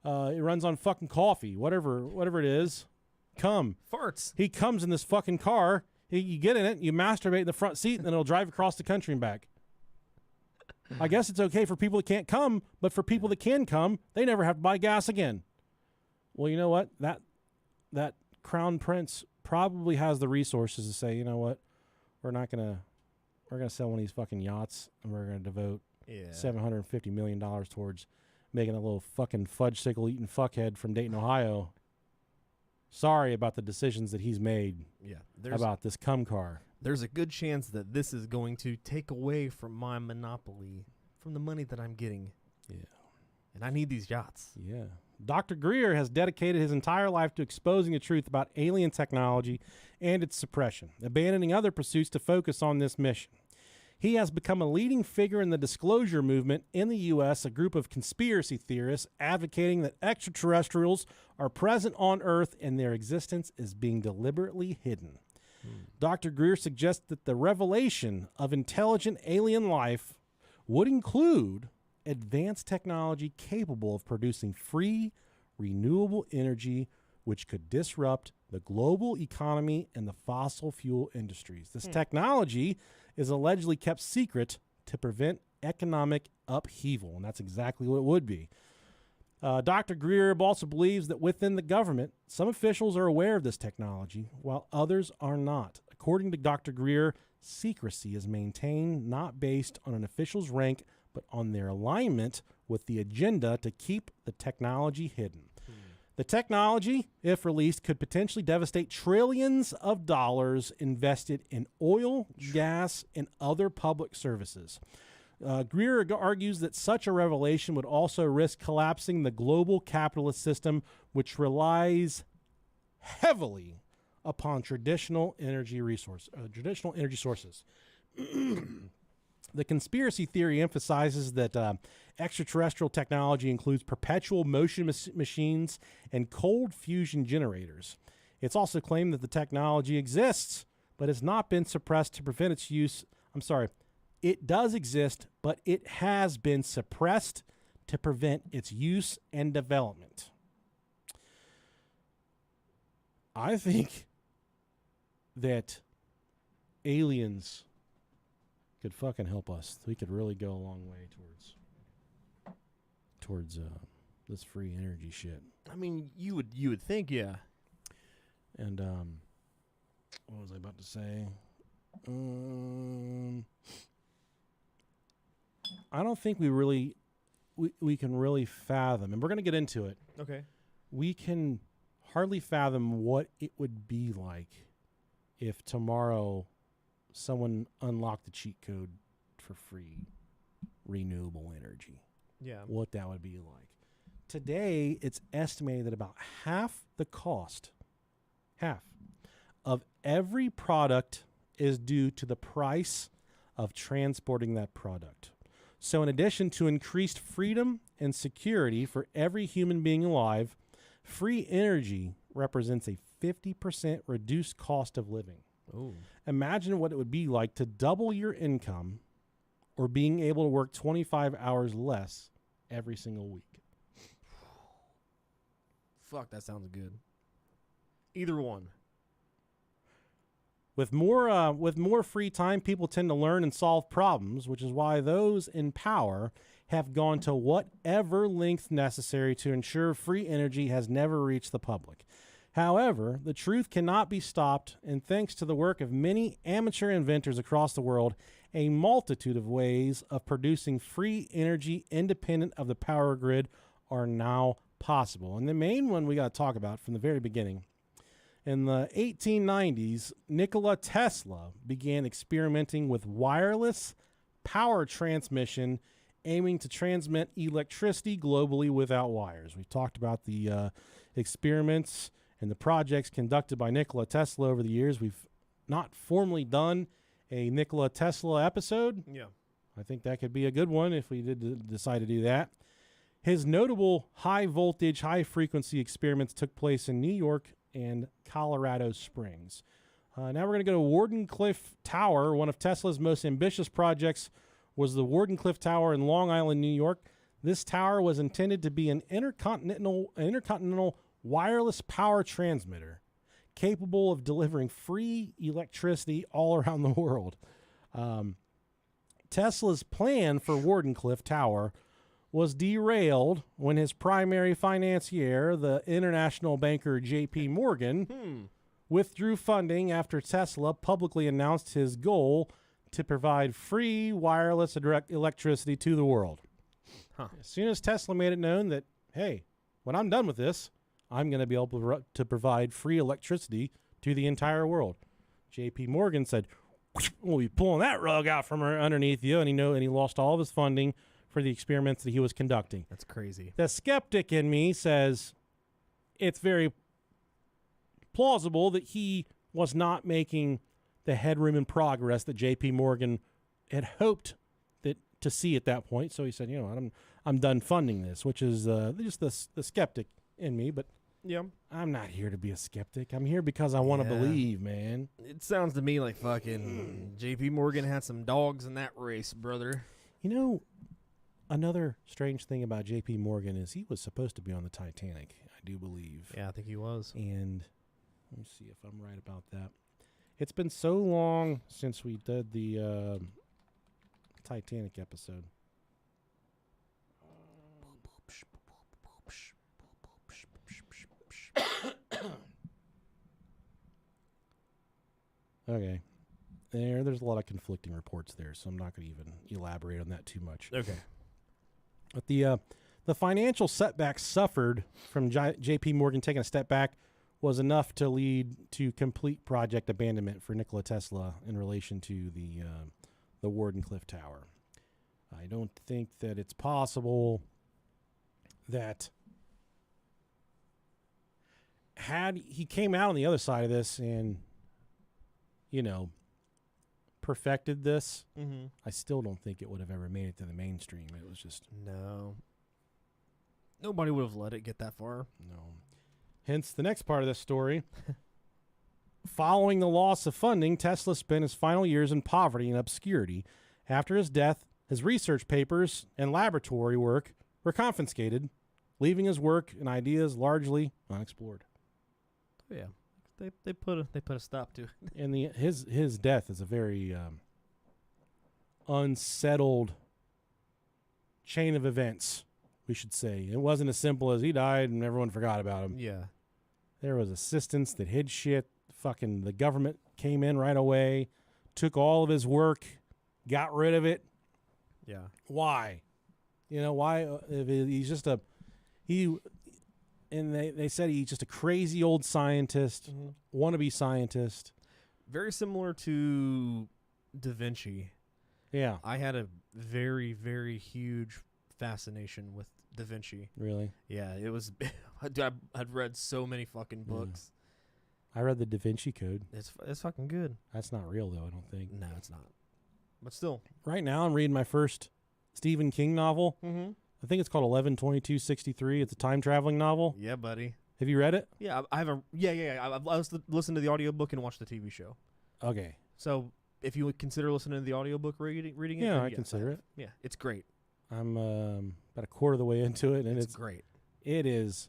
It runs on fucking coffee, whatever it is. Farts. He comes in this fucking car. You get in it, you masturbate in the front seat, and then it'll drive across the country and back. I guess it's okay for people that can't come, but for people that can come, they never have to buy gas again. Well, you know what? That crown prince probably has the resources to say, you know what? We're gonna sell one of these fucking yachts, and we're gonna devote $750 million towards making a little fucking fudge-sickle eating fuckhead from Dayton, Ohio. Sorry about the decisions that he's made about this cum car. There's a good chance that this is going to take away from my monopoly, from the money that I'm getting. Yeah. And I need these yachts. Yeah. Dr. Greer has dedicated his entire life to exposing the truth about alien technology and its suppression, abandoning other pursuits to focus on this mission. He has become a leading figure in the disclosure movement in the U.S., a group of conspiracy theorists advocating that extraterrestrials are present on Earth and their existence is being deliberately hidden. Dr. Greer suggests that the revelation of intelligent alien life would include advanced technology capable of producing free, renewable energy, which could disrupt the global economy and the fossil fuel industries. This technology is allegedly kept secret to prevent economic upheaval, and that's exactly what it would be. Dr. Greer also believes that within the government, some officials are aware of this technology, while others are not. According to Dr. Greer, secrecy is maintained not based on an official's rank, but on their alignment with the agenda to keep the technology hidden. The technology, if released, could potentially devastate trillions of dollars invested in oil, gas, and other public services. Greer argues that such a revelation would also risk collapsing the global capitalist system, which relies heavily upon traditional energy sources. The conspiracy theory emphasizes that extraterrestrial technology includes perpetual motion machines and cold fusion generators. It's also claimed that the technology exists, but has not been suppressed to prevent its use. It does exist, but it has been suppressed to prevent its use and development. I think that aliens could fucking help us. We could really go a long way towards this free energy shit. I mean, you would think, yeah. And what was I about to say? I don't think we can really fathom, and we're going to get into it. Okay. We can hardly fathom what it would be like if tomorrow someone unlocked the cheat code for free renewable energy. Yeah. What that would be like. Today, it's estimated that about half the cost, of every product is due to the price of transporting that product. So in addition to increased freedom and security for every human being alive, free energy represents a 50% reduced cost of living. Ooh. Imagine what it would be like to double your income or being able to work 25 hours less every single week. Fuck, that sounds good. Either one. With more free time, people tend to learn and solve problems, which is why those in power have gone to whatever length necessary to ensure free energy has never reached the public. However, the truth cannot be stopped, and thanks to the work of many amateur inventors across the world, a multitude of ways of producing free energy independent of the power grid are now possible. And the main one we got to talk about from the very beginning. In the 1890s, Nikola Tesla began experimenting with wireless power transmission, aiming to transmit electricity globally without wires. We've talked about the experiments and the projects conducted by Nikola Tesla over the years. We've not formally done a Nikola Tesla episode. Yeah. I think that could be a good one if we did decide to do that. His notable high-voltage, high-frequency experiments took place in New York and Colorado Springs. Now we're going to go to Wardenclyffe Tower. One of Tesla's most ambitious projects was the Wardenclyffe Tower in Long Island, New York. This tower was intended to be an intercontinental wireless power transmitter capable of delivering free electricity all around the world. Tesla's plan for Wardenclyffe Tower was derailed when his primary financier, the international banker J.P. Morgan, withdrew funding after Tesla publicly announced his goal to provide free wireless electricity to the world. As soon as Tesla made it known that, hey, when I'm done with this, I'm going to be able to provide free electricity to the entire world. J.P. Morgan said, we'll be pulling that rug out from underneath you, and he lost all of his funding for the experiments that he was conducting. That's crazy. The skeptic in me says it's very plausible that he was not making the headroom and progress that J.P. Morgan had hoped to see at that point. So he said, I'm done funding this, which is just the skeptic in me. But yeah, I'm not here to be a skeptic. I'm here because I want to believe, man. It sounds to me like fucking J.P. Morgan had some dogs in that race, brother. Another strange thing about J.P. Morgan is he was supposed to be on the Titanic, I do believe. Yeah, I think he was. And let me see if I'm right about that. It's been so long since we did the Titanic episode. Okay. There's a lot of conflicting reports there, so I'm not going to even elaborate on that too much. Okay. But the financial setbacks suffered from J.P. Morgan taking a step back was enough to lead to complete project abandonment for Nikola Tesla in relation to the Wardenclyffe Tower. I don't think that it's possible that had he came out on the other side of this and, perfected this, I still don't think it would have ever made it to the mainstream. It was just... No. Nobody would have let it get that far. No. Hence the next part of this story. Following the loss of funding, Tesla spent his final years in poverty and obscurity. After his death, his research papers and laboratory work were confiscated, leaving his work and ideas largely unexplored. Yeah. They put a stop to it. And his death is a very unsettled chain of events, we should say. It wasn't as simple as he died and everyone forgot about him. Yeah. There was assistants that hid shit. Fucking the government came in right away, took all of his work, got rid of it. Yeah. Why? Why? If he's just and they said he's just a crazy old scientist, wannabe scientist. Very similar to Da Vinci. Yeah. I had a very, very huge fascination with Da Vinci. Really? Yeah, it was... I'd read so many fucking books. I read the Da Vinci Code. It's fucking good. That's not real, though, I don't think. No, it's not. But still. Right now, I'm reading my first Stephen King novel. I think it's called 11/22/63. It's a time-traveling novel. Yeah, buddy. Have you read it? Yeah, I haven't. Yeah. I've listened to the audiobook and watched the TV show. Okay. So if you would consider listening to the audiobook, reading it, yeah, then I consider it. Yeah, it's great. I'm about a quarter of the way into it, and it's great. It is.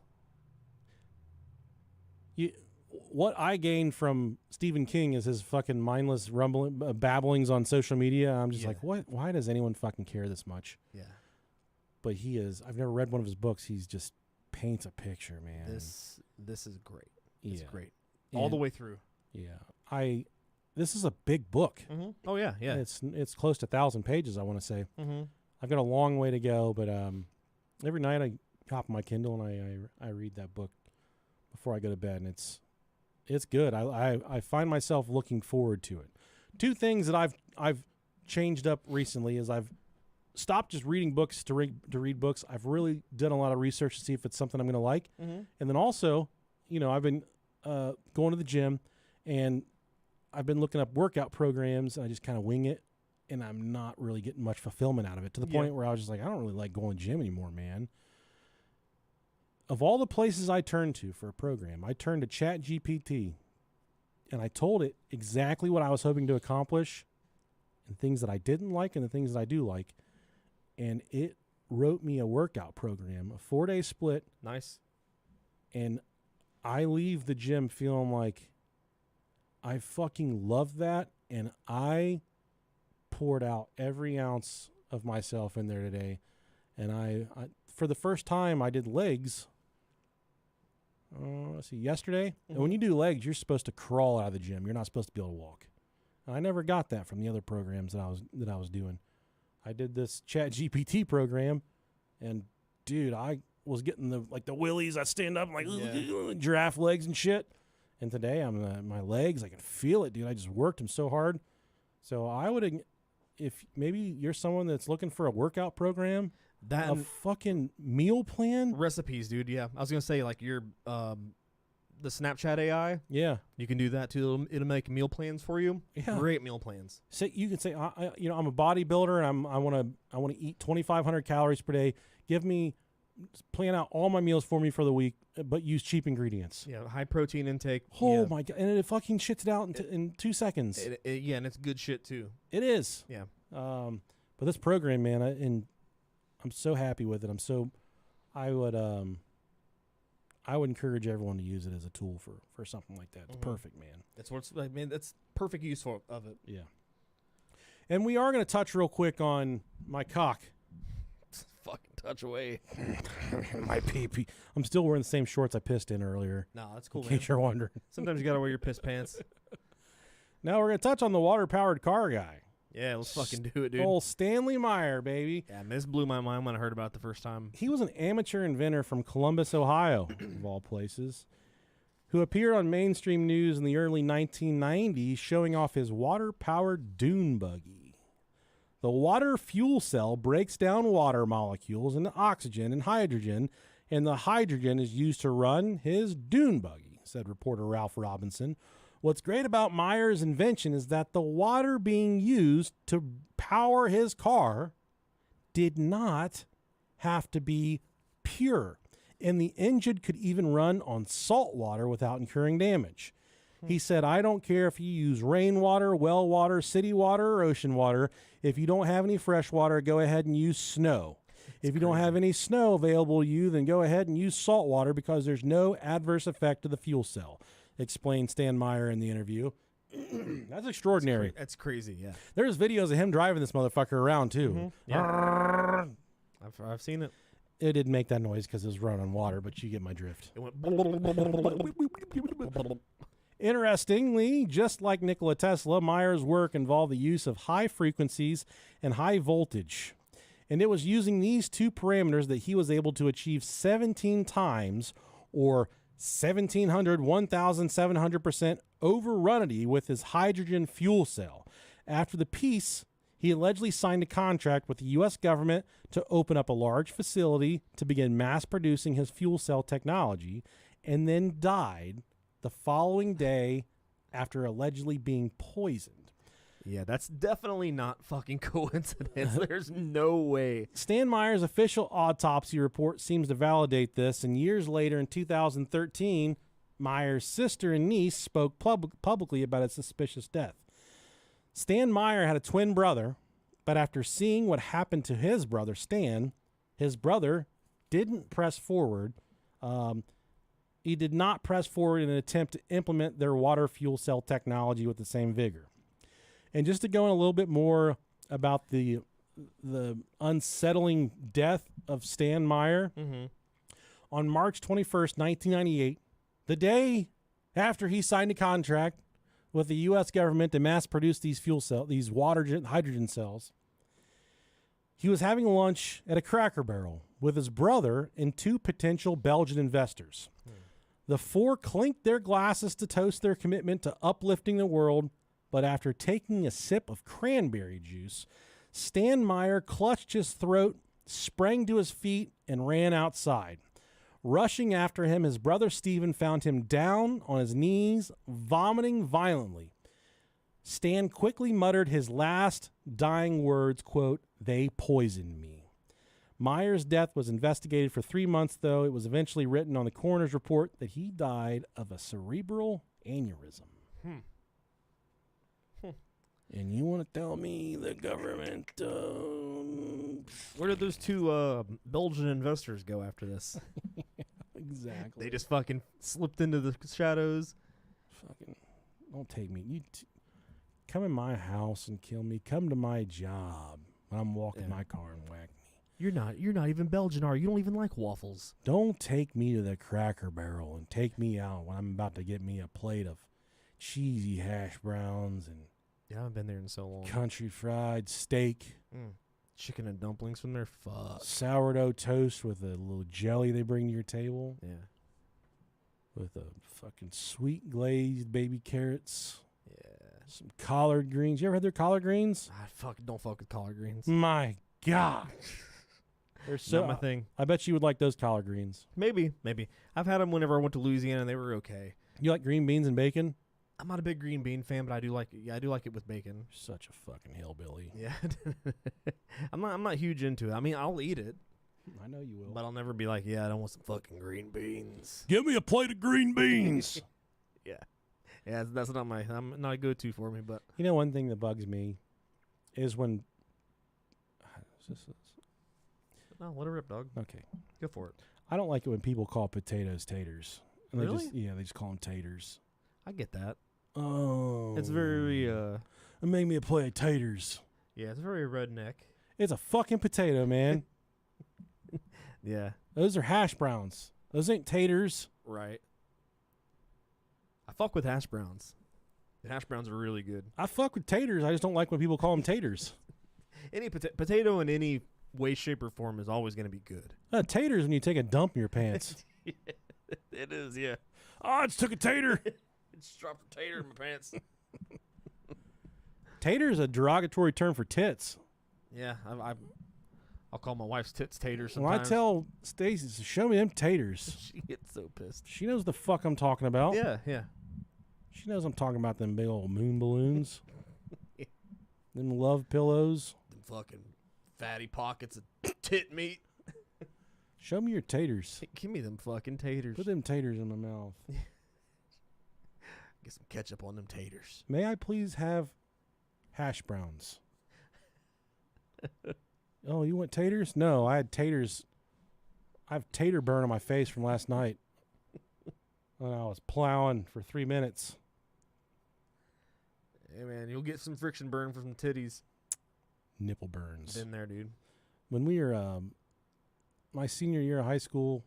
What I gained from Stephen King is his fucking mindless babblings on social media. I'm just like, what? Why does anyone fucking care this much? Yeah. But he is. I've never read one of his books. He's just paints a picture, man. This is great. It's great. And All the way through. Yeah. This is a big book. Mm-hmm. Oh, yeah, yeah. It's close to 1,000 pages, I want to say. Mm-hmm. I've got a long way to go, but every night I hop on my Kindle and I read that book before I go to bed, and it's good. I find myself looking forward to it. Two things that I've changed up recently is I've stopped just reading books to read books. I've really done a lot of research to see if it's something I'm going to like. Mm-hmm. And then also, I've been going to the gym, and I've been looking up workout programs, and I just kind of wing it, and I'm not really getting much fulfillment out of it, to the point where I was just like, I don't really like going to the gym anymore, man. Of all the places I turned to for a program, I turned to ChatGPT, and I told it exactly what I was hoping to accomplish and things that I didn't like and the things that I do like. And it wrote me a workout program, a 4-day split. Nice. And I leave the gym feeling like I fucking love that. And I poured out every ounce of myself in there today. And I for the first time, I did legs. Let's see, yesterday. Mm-hmm. And when you do legs, you're supposed to crawl out of the gym. You're not supposed to be able to walk. And I never got that from the other programs that I was doing. I did this ChatGPT program, and dude, I was getting the willies. I stand up like giraffe legs and shit. And today I'm my legs, I can feel it, dude. I just worked them so hard. So I would, if maybe you're someone that's looking for a workout program, a fucking meal plan, recipes, dude. Yeah, I was gonna say like your the Snapchat AI. Yeah, you can do that too. It'll make meal plans for you. Yeah, great meal plans. So you can say, I'm a bodybuilder and I want to eat 2,500 calories per day. Plan out all my meals for me for the week, but use cheap ingredients. Yeah, high protein intake. Oh my god, and it fucking shits it out in 2 seconds. And it's good shit too. It is. Yeah. But this program, man, I'm so happy with it. I would encourage everyone to use it as a tool for something like that. It's perfect, man. That's perfect use of it. Yeah. And we are going to touch real quick on my cock. Fucking touch away. My pee-pee. I'm still wearing the same shorts I pissed in earlier. No, that's cool, in case you're wondering. Sometimes you got to wear your piss pants. Now we're going to touch on the water-powered car guy. Yeah, let's fucking do it, dude. Old Stanley Meyer, baby. Yeah, this blew my mind when I heard about it the first time. He was an amateur inventor from Columbus, Ohio, of all places, who appeared on mainstream news in the early 1990s showing off his water-powered dune buggy. The water fuel cell breaks down water molecules into oxygen and hydrogen, and the hydrogen is used to run his dune buggy, said reporter Ralph Robinson. What's great about Meyer's invention is that the water being used to power his car did not have to be pure, and the engine could even run on salt water without incurring damage. He said, I don't care if you use rainwater, well water, city water, or ocean water. If you don't have any fresh water, go ahead and use snow. If you don't have any snow available to you, then go ahead and use salt water because there's no adverse effect to the fuel cell, explained Stan Meyer in the interview. That's extraordinary. That's crazy, yeah. There's videos of him driving this motherfucker around, too. Mm-hmm. Yeah. I've seen it. It didn't make that noise because it was running on water, but you get my drift. It went... Interestingly, just like Nikola Tesla, Meyer's work involved the use of high frequencies and high voltage. And it was using these two parameters that he was able to achieve 17 times, or 1,700% overrunity with his hydrogen fuel cell. After the peace, he allegedly signed a contract with the U.S. government to open up a large facility to begin mass producing his fuel cell technology, and then died the following day after allegedly being poisoned. Yeah, that's definitely not fucking coincidence. There's no way. Stan Meyer's official autopsy report seems to validate this, and years later in 2013, Meyer's sister and niece spoke publicly about his suspicious death. Stan Meyer had a twin brother, but after seeing what happened to his brother, Stan, his brother didn't press forward. he did not press forward in an attempt to implement their water fuel cell technology with the same vigor. And just to go in a little bit more about the unsettling death of Stan Meyer, on March 21st, 1998, the day after he signed a contract with the U.S. government to mass produce these hydrogen cells, he was having lunch at a Cracker Barrel with his brother and two potential Belgian investors. The four clinked their glasses to toast their commitment to uplifting the world, but after taking a sip of cranberry juice, Stan Meyer clutched his throat, sprang to his feet, and ran outside. Rushing after him, his brother Stephen found him down on his knees, vomiting violently. Stan quickly muttered his last dying words, quote, "They poisoned me." Meyer's death was investigated for 3 months, though. It was eventually written on the coroner's report that he died of a cerebral aneurysm. And you want to tell me the government... Where did those two Belgian investors go after this? Exactly. They just fucking slipped into the shadows. Fucking don't take me. Come in my house and kill me. Come to my job when I'm walking my car and whack me. You're not even Belgian, are you? You don't even like waffles. Don't take me to the Cracker Barrel and take me out when I'm about to get me a plate of cheesy hash browns and I haven't been there in so long. country fried steak. Chicken and dumplings from there. Fuck. Sourdough toast with a little jelly they bring to your table. Yeah. With a fucking sweet glazed baby carrots. Yeah. Some collard greens. You ever had their collard greens? I don't fuck with collard greens. My God. They're so Not my thing. I bet you would like those collard greens. Maybe. I've had them whenever I went to Louisiana and they were okay. You like green beans and bacon? I'm not a big green bean fan, but I do like it. Yeah, I do like it with bacon. Such a fucking hillbilly. Yeah. I'm not huge into it. I mean, I'll eat it, I know you will. but I'll never be like, yeah, I don't want some fucking green beans. Give me a plate of green beans. Yeah, that's not not a go-to for me. But You know, one thing that bugs me is when. no, let it rip, dog. Okay. Go for it. I don't like it when people call potatoes taters. And Really? They just call them taters. I get that. Oh. It's very Make me a plate of taters. yeah, it's very redneck. It's a fucking potato, man. Yeah, Those are hash browns. Those ain't taters. right. I fuck with hash browns. The hash browns are really good. I fuck with taters. I just don't like when people call them taters. Any potato in any way, shape, or form is always going to be good. Taters when you take a dump in your pants. It is, yeah. Oh, I just took a tater. Just dropped a tater in my pants. Tater is a derogatory term for tits. Yeah, I'll call my wife's tits taters When I sometimes. tell Stacy, show me them taters, She gets so pissed. she knows the fuck I'm talking about. Yeah. She knows I'm talking about them big old moon balloons. Them love pillows. Them fucking fatty pockets of tit meat. Show me your taters. Give me them fucking taters. Put them taters in my mouth. Get some ketchup on them taters. May I please have hash browns? Oh, you want taters? No, I had taters. I have tater burn on my face from last night. When I was plowing for 3 minutes. Hey, man, you'll get some friction burn from some titties. Nipple burns. Been there, dude. When we were, my senior year of high school,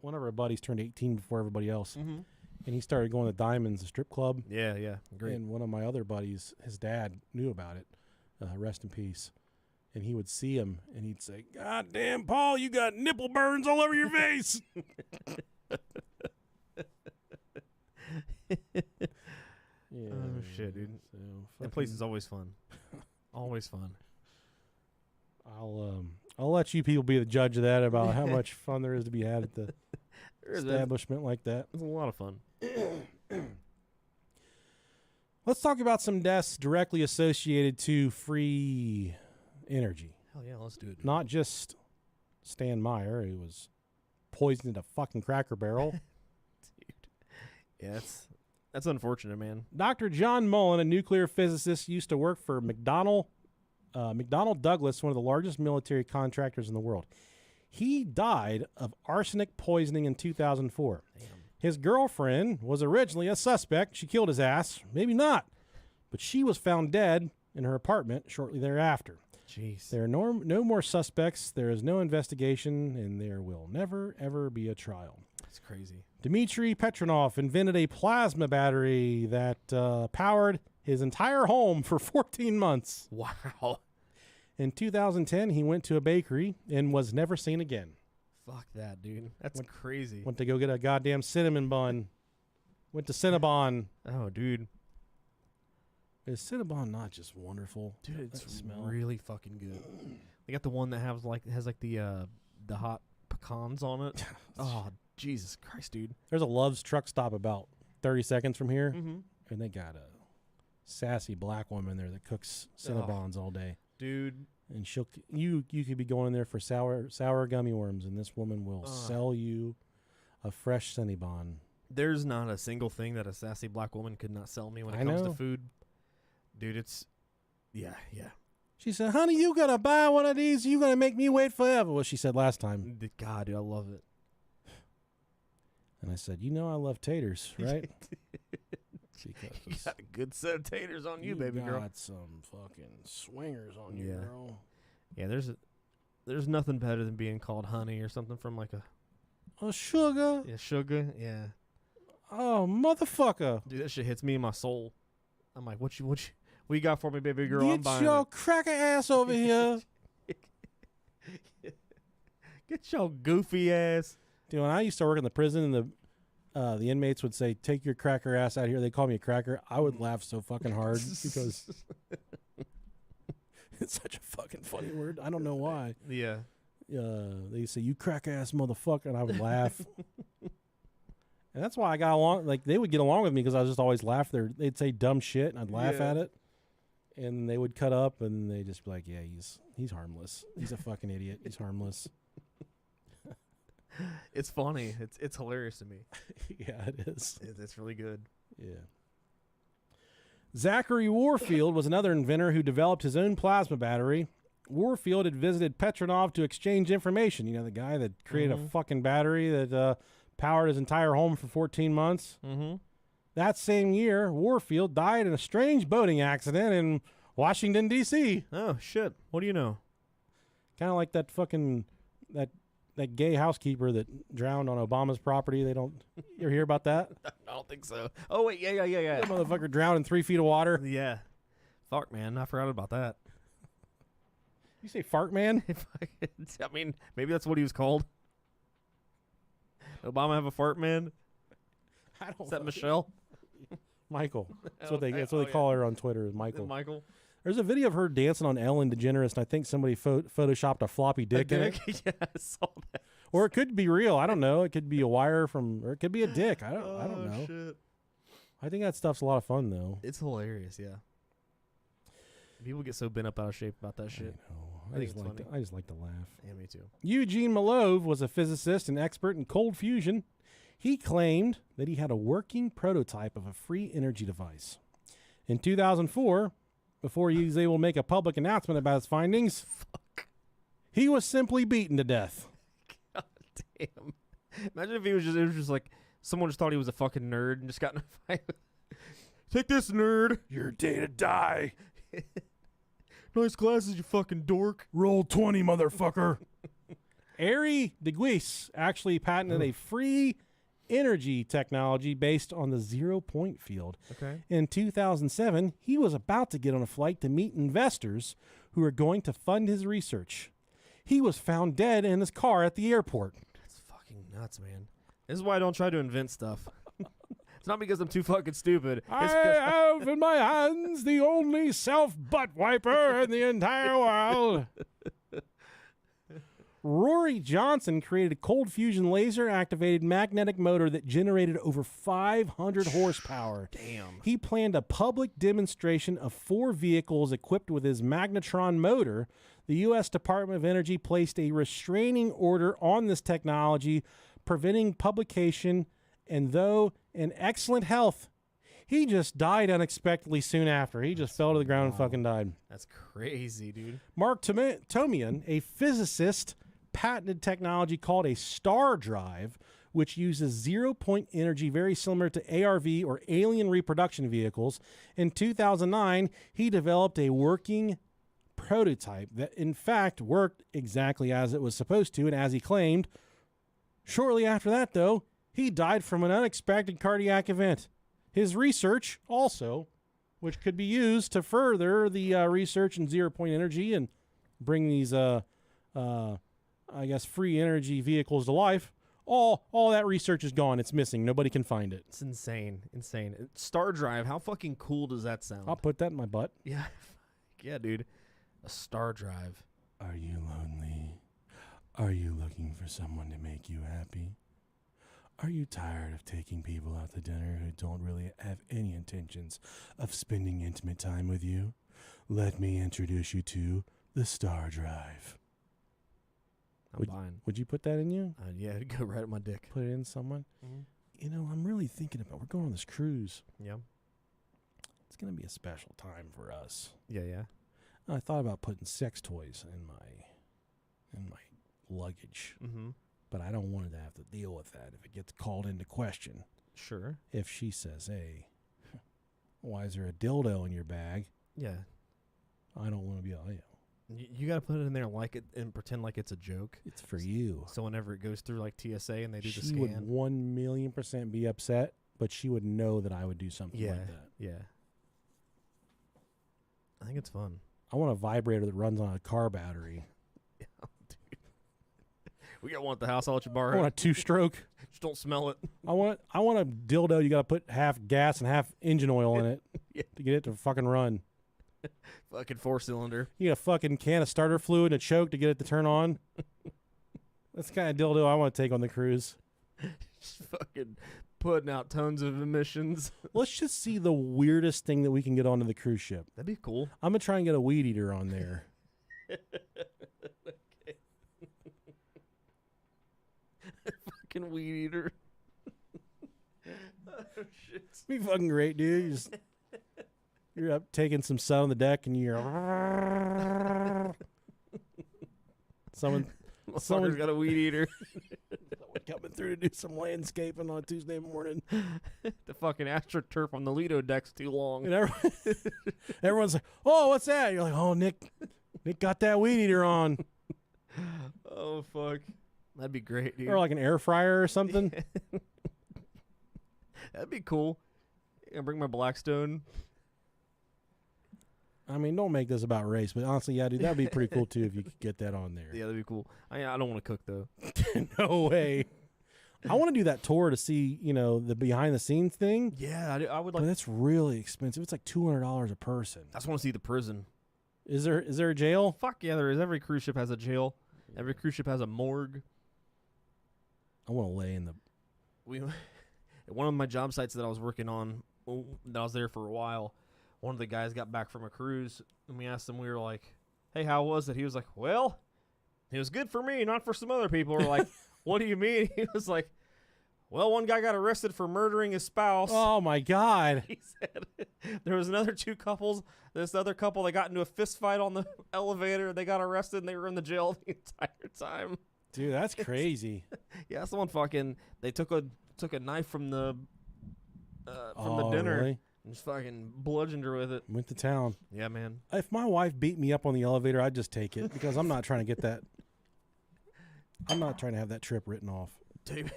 one of our buddies turned 18 before everybody else. Mm-hmm. And he started going to Diamonds, a strip club. Yeah. Great. And one of my other buddies, his dad knew about it. Rest in peace. And he would see him, and he'd say, "God damn, Paul, you got nipple burns all over your face." Yeah, Oh, shit, dude. So That place is always fun. Always fun. I'll let you people be the judge of that about how much fun there is to be had at the It's establishment like that. a lot of fun. Let's talk about some deaths directly associated to free energy. Hell yeah, let's do it. Dude. Not just Stan Meyer, who was poisoned in a fucking Cracker Barrel. Yeah, that's unfortunate, man. Dr. John Mullen, a nuclear physicist, used to work for McDonnell Douglas, one of the largest military contractors in the world. He died of arsenic poisoning in 2004. Damn. His girlfriend was originally a suspect. She killed his ass. Maybe not. But she was found dead in her apartment shortly thereafter. Jeez. There are no more suspects. There is no investigation, and there will never, ever be a trial. That's crazy. Dmitry Petronov invented a plasma battery that powered his entire home for 14 months. Wow. In 2010, he went to a bakery and was never seen again. Fuck that, dude. That's crazy. Went to go get a goddamn cinnamon bun. Went to Cinnabon. Oh, dude. Is Cinnabon not just wonderful? Dude, it's That smell. really fucking good. They got the one that has the hot pecans on it. Oh, Jesus Christ, dude. There's a Love's truck stop about 30 seconds from here, Mm-hmm. and they got a sassy black woman there that cooks Cinnabons all day. Dude. And you could be going in there for sour gummy worms, and this woman will sell you a fresh Cinnabon. There's not a single thing that a sassy black woman could not sell me when it comes to food. Dude, it's... Yeah. She said, honey, you got to buy one of these. You going to make me wait forever, what she said last time. God, dude, I love it. And I said, I love taters, right? You got a good set of taters on you, baby girl. You got some fucking swingers on you, girl. Yeah, there's nothing better than being called honey or something from like a sugar. Yeah, sugar. Yeah. Oh, motherfucker. Dude, that shit hits me in my soul. I'm like, what you got for me, baby girl? I'm buying Get your it. cracker ass over here. Get your goofy ass. Dude, when I used to work in the prison and the inmates would say, take your cracker ass out here. They call me a cracker. I would laugh so fucking hard because it's such a fucking funny word. I don't know why. Yeah. They say, you crack ass motherfucker, and I would laugh. And that's why I got along. Like, they would get along with me because I was just always laugh. They'd say dumb shit, and I'd laugh at it. And they would cut up, and they'd just be like, yeah, he's harmless. He's a fucking idiot. He's harmless. It's funny. It's hilarious to me. Yeah, it is. It's really good. Yeah. Zachary Warfield was another inventor who developed his own plasma battery. Warfield had visited Petronov to exchange information. You know, the guy that created a fucking battery that powered his entire home for 14 months. Mm-hmm. That same year, Warfield died in a strange boating accident in Washington, D.C. Oh, shit. What do you know? Kind of like that fucking... That gay housekeeper that drowned on Obama's property. You ever hear about that? I don't think so. Oh, wait. Yeah. That motherfucker drowned in 3 feet of water. Yeah. Fuck, man. I forgot about that. You say fart man? I mean, maybe that's what he was called. Obama have a fart man? Is that Michelle? Michael. That's what they call her on Twitter, is Michael. Michael? There's a video of her dancing on Ellen DeGeneres, and I think somebody photoshopped a floppy dick in it. Yeah, I saw that. Or it could be real. I don't know. It could be a wire or it could be a dick. I don't know. Shit. I think that stuff's a lot of fun, though. It's hilarious, yeah. People get so bent up out of shape about that shit. I just like to laugh. Yeah, me too. Eugene Malove was a physicist and expert in cold fusion. He claimed that he had a working prototype of a free energy device. In 2004, before he was able to make a public announcement about his findings, he was simply beaten to death. God damn. Imagine if it was just like someone just thought he was a fucking nerd and just got in a fight. Take this, nerd. Your day to die. Nice glasses, you fucking dork. Roll 20, motherfucker. Arie DeGuise actually patented a free energy technology based on the 0-point field. Okay. In 2007, he was about to get on a flight to meet investors who were going to fund his research. He was found dead in his car at the airport. That's fucking nuts, man. This is why I don't try to invent stuff. It's not because I'm too fucking stupid. I have in my hands the only self-butt wiper in the entire world. Rory Johnson created a cold fusion laser-activated magnetic motor that generated over 500 horsepower. Damn. He planned a public demonstration of 4 vehicles equipped with his magnetron motor. The U.S. Department of Energy placed a restraining order on this technology, preventing publication, and though in excellent health, he just died unexpectedly soon after. He just fell to the ground and fucking died. That's crazy, dude. Mark Tomian, a physicist, patented technology called a star drive, which uses zero-point energy very similar to ARV or alien reproduction vehicles. In 2009, he developed a working prototype that in fact worked exactly as it was supposed to, and as he claimed. Shortly after that, though, he died from an unexpected cardiac event. His research also, which could be used to further the research in zero-point energy and bring these, I guess, free energy vehicles to life, all that research is gone. It's missing. Nobody can find it. It's insane. Insane. Star Drive, how fucking cool does that sound? I'll put that in my butt. Yeah. Yeah, dude. A Star Drive. Are you lonely? Are you looking for someone to make you happy? Are you tired of taking people out to dinner who don't really have any intentions of spending intimate time with you? Let me introduce you to the Star Drive. I'm buying. Would you put that in you? Yeah, it'd go right at my dick. Put it in someone? Mm-hmm. You know, I'm really thinking about, we're going on this cruise. Yeah. It's going to be a special time for us. Yeah, yeah. I thought about putting sex toys in my luggage, but I don't want to have to deal with that if it gets called into question. Sure. If she says, "Hey, why is there a dildo in your bag?" Yeah. I don't want to be. You got to put it in there like it and pretend like it's a joke. It's for you. So whenever it goes through like TSA and they do the she scan, would 1,000,000% be upset, but she would know that I would do something like that. Yeah. I think it's fun. I want a vibrator that runs on a car battery. Yeah, dude. We got one at the house. I'll let you borrow I it. want a 2-stroke. Just don't smell it. I want a dildo. You got to put half gas and half engine oil in it to get it to fucking run. Fucking 4-cylinder. You get a fucking can of starter fluid and a choke to get it to turn on. That's the kind of dildo I want to take on the cruise. Just fucking putting out tons of emissions. Let's just see the weirdest thing that we can get onto the cruise ship. That'd be cool. I'm going to try and get a weed eater on there. Okay. Fucking weed eater. Oh, shit. It'd be fucking great, dude. You're up taking some sun on the deck and you're... Someone's got a weed eater. Someone coming through to do some landscaping on a Tuesday morning. The fucking AstroTurf on the Lido deck's too long. And everyone's like, "Oh, what's that?" You're like, "Oh, Nick got that weed eater on." Oh, fuck. That'd be great, dude. Or like an air fryer or something. That'd be cool. I bring my Blackstone. I mean, don't make this about race, but honestly, yeah, dude, that'd be pretty cool too if you could get that on there. Yeah, that'd be cool. I don't want to cook though. No way. I want to do that tour to see, the behind the scenes thing. Yeah, I would like. But that's really expensive. It's like $200 a person. I just want to see the prison. Is there a jail? Fuck yeah, there is. Every cruise ship has a jail. Every cruise ship has a morgue. I want to lay in the. One of my job sites that I was working on, that I was there for a while. One of the guys got back from a cruise, and we asked him, we were like, "Hey, how was it?" He was like, "Well, it was good for me, not for some other people." We're like, "What do you mean?" He was like, "Well, one guy got arrested for murdering his spouse." Oh, my God. He said there was another 2 couples. This other couple, they got into a fist fight on the elevator. They got arrested, and they were in the jail the entire time. Dude, that's crazy. Yeah, someone fucking, they took a knife from the dinner. Really? And just fucking bludgeoned her with it. Went to town. Yeah, man. If my wife beat me up on the elevator, I'd just take it because I'm not trying to get that. I'm not trying to have that trip written off. Take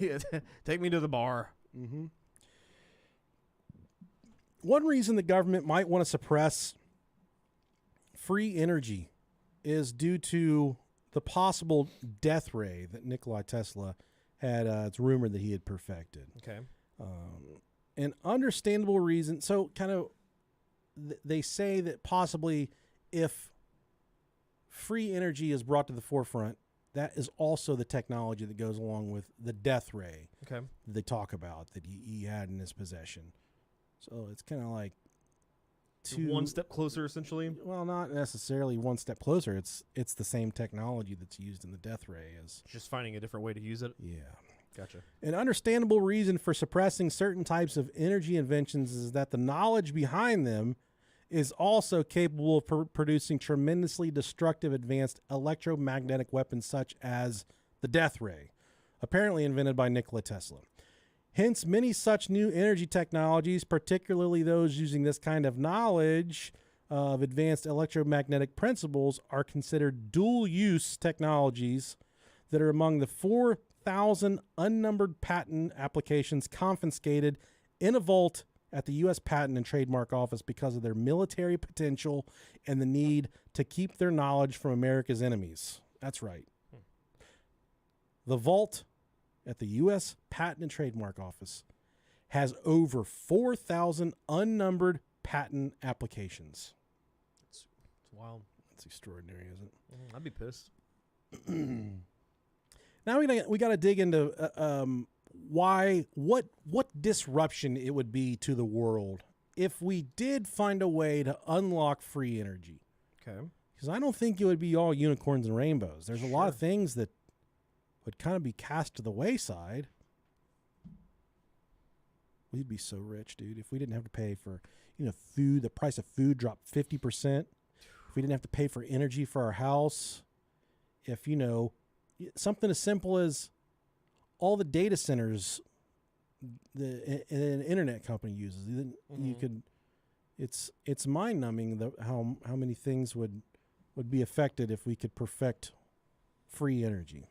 me to the bar. Mm-hmm. One reason the government might want to suppress free energy is due to the possible death ray that Nikola Tesla had. It's rumored that he had perfected. Okay. An understandable reason. So kind of they say that possibly if free energy is brought to the forefront, that is also the technology that goes along with the death ray. Okay. They talk about that he had in his possession. So it's kind of like one step closer, essentially. Well, not necessarily one step closer. It's the same technology that's used in the death ray as just finding a different way to use it. Yeah. Gotcha. An understandable reason for suppressing certain types of energy inventions is that the knowledge behind them is also capable of producing tremendously destructive advanced electromagnetic weapons such as the death ray, apparently invented by Nikola Tesla. Hence, many such new energy technologies, particularly those using this kind of knowledge of advanced electromagnetic principles, are considered dual-use technologies that are among the 4,000 unnumbered patent applications confiscated in a vault at the U.S. Patent and Trademark Office because of their military potential and the need to keep their knowledge from America's enemies. That's right. The vault at the U.S. Patent and Trademark Office has over 4,000 unnumbered patent applications. It's wild. That's extraordinary, isn't it? I'd be pissed. Now we got to dig into what disruption it would be to the world if we did find a way to unlock free energy. Okay. Because I don't think it would be all unicorns and rainbows. There's a lot of things that would kind of be cast to the wayside. We'd be so rich, dude, if we didn't have to pay for, food. The price of food dropped 50%. If we didn't have to pay for energy for our house. If, something as simple as all the data centers an internet company uses. You could, it's mind-numbing how many things would be affected if we could perfect free energy.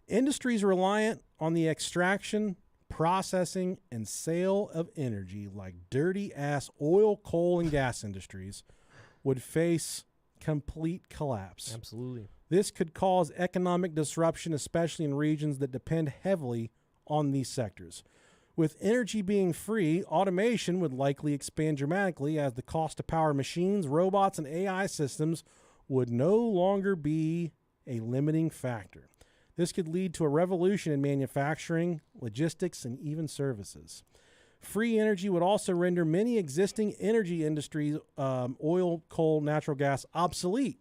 Industries reliant on the extraction, processing, and sale of energy, like dirty-ass oil, coal, and gas industries, would face complete collapse. Absolutely. This could cause economic disruption, especially in regions that depend heavily on these sectors. With energy being free, automation would likely expand dramatically as the cost to power machines, robots, and AI systems would no longer be a limiting factor. This could lead to a revolution in manufacturing, logistics, and even services. Free energy would also render many existing energy industries, oil, coal, natural gas, obsolete,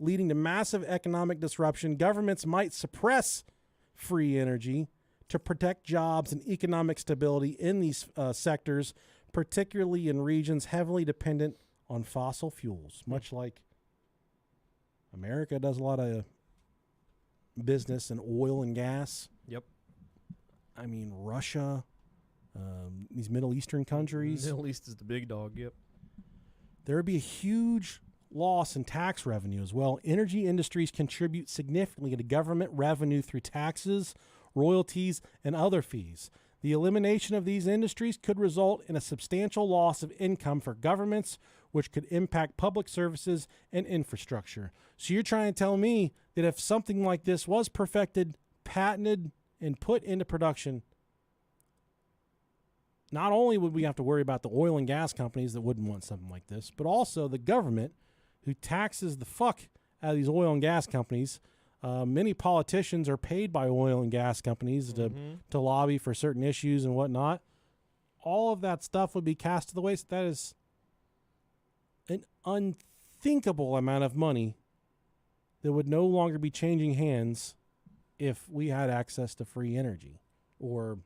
leading to massive economic disruption. Governments might suppress free energy to protect jobs and economic stability in these sectors, particularly in regions heavily dependent on fossil fuels, much like America does a lot of business in oil and gas. Yep. I mean, Russia, these Middle Eastern countries. Middle East is the big dog, yep. There would be a huge loss in tax revenue as well. Energy industries contribute significantly to government revenue through taxes, royalties, and other fees. The elimination of these industries could result in a substantial loss of income for governments, which could impact public services and infrastructure. So you're trying to tell me that if something like this was perfected, patented, and put into production, not only would we have to worry about the oil and gas companies that wouldn't want something like this, but also the government who taxes the fuck out of these oil and gas companies. Many politicians are paid by oil and gas companies to lobby for certain issues and whatnot. All of that stuff would be cast to the waste. That is an unthinkable amount of money that would no longer be changing hands if we had access to free energy or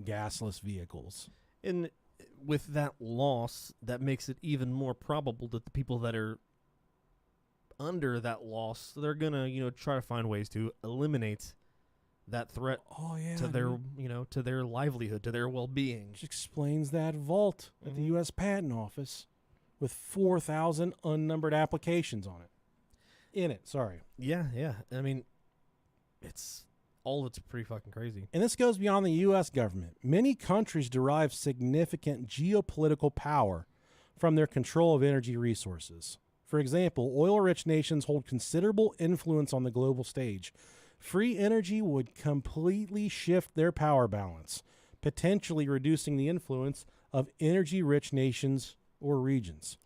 gasless vehicles. And with that loss, that makes it even more probable that the people that are under that loss, they're gonna, try to find ways to eliminate that threat to their, to their livelihood, to their well-being. Which explains that vault at the U.S. Patent Office with 4,000 unnumbered applications on it. In it, sorry. Yeah. I mean, it's pretty fucking crazy. And this goes beyond the U.S. government. Many countries derive significant geopolitical power from their control of energy resources. For example, oil-rich nations hold considerable influence on the global stage. Free energy would completely shift their power balance, potentially reducing the influence of energy-rich nations or regions.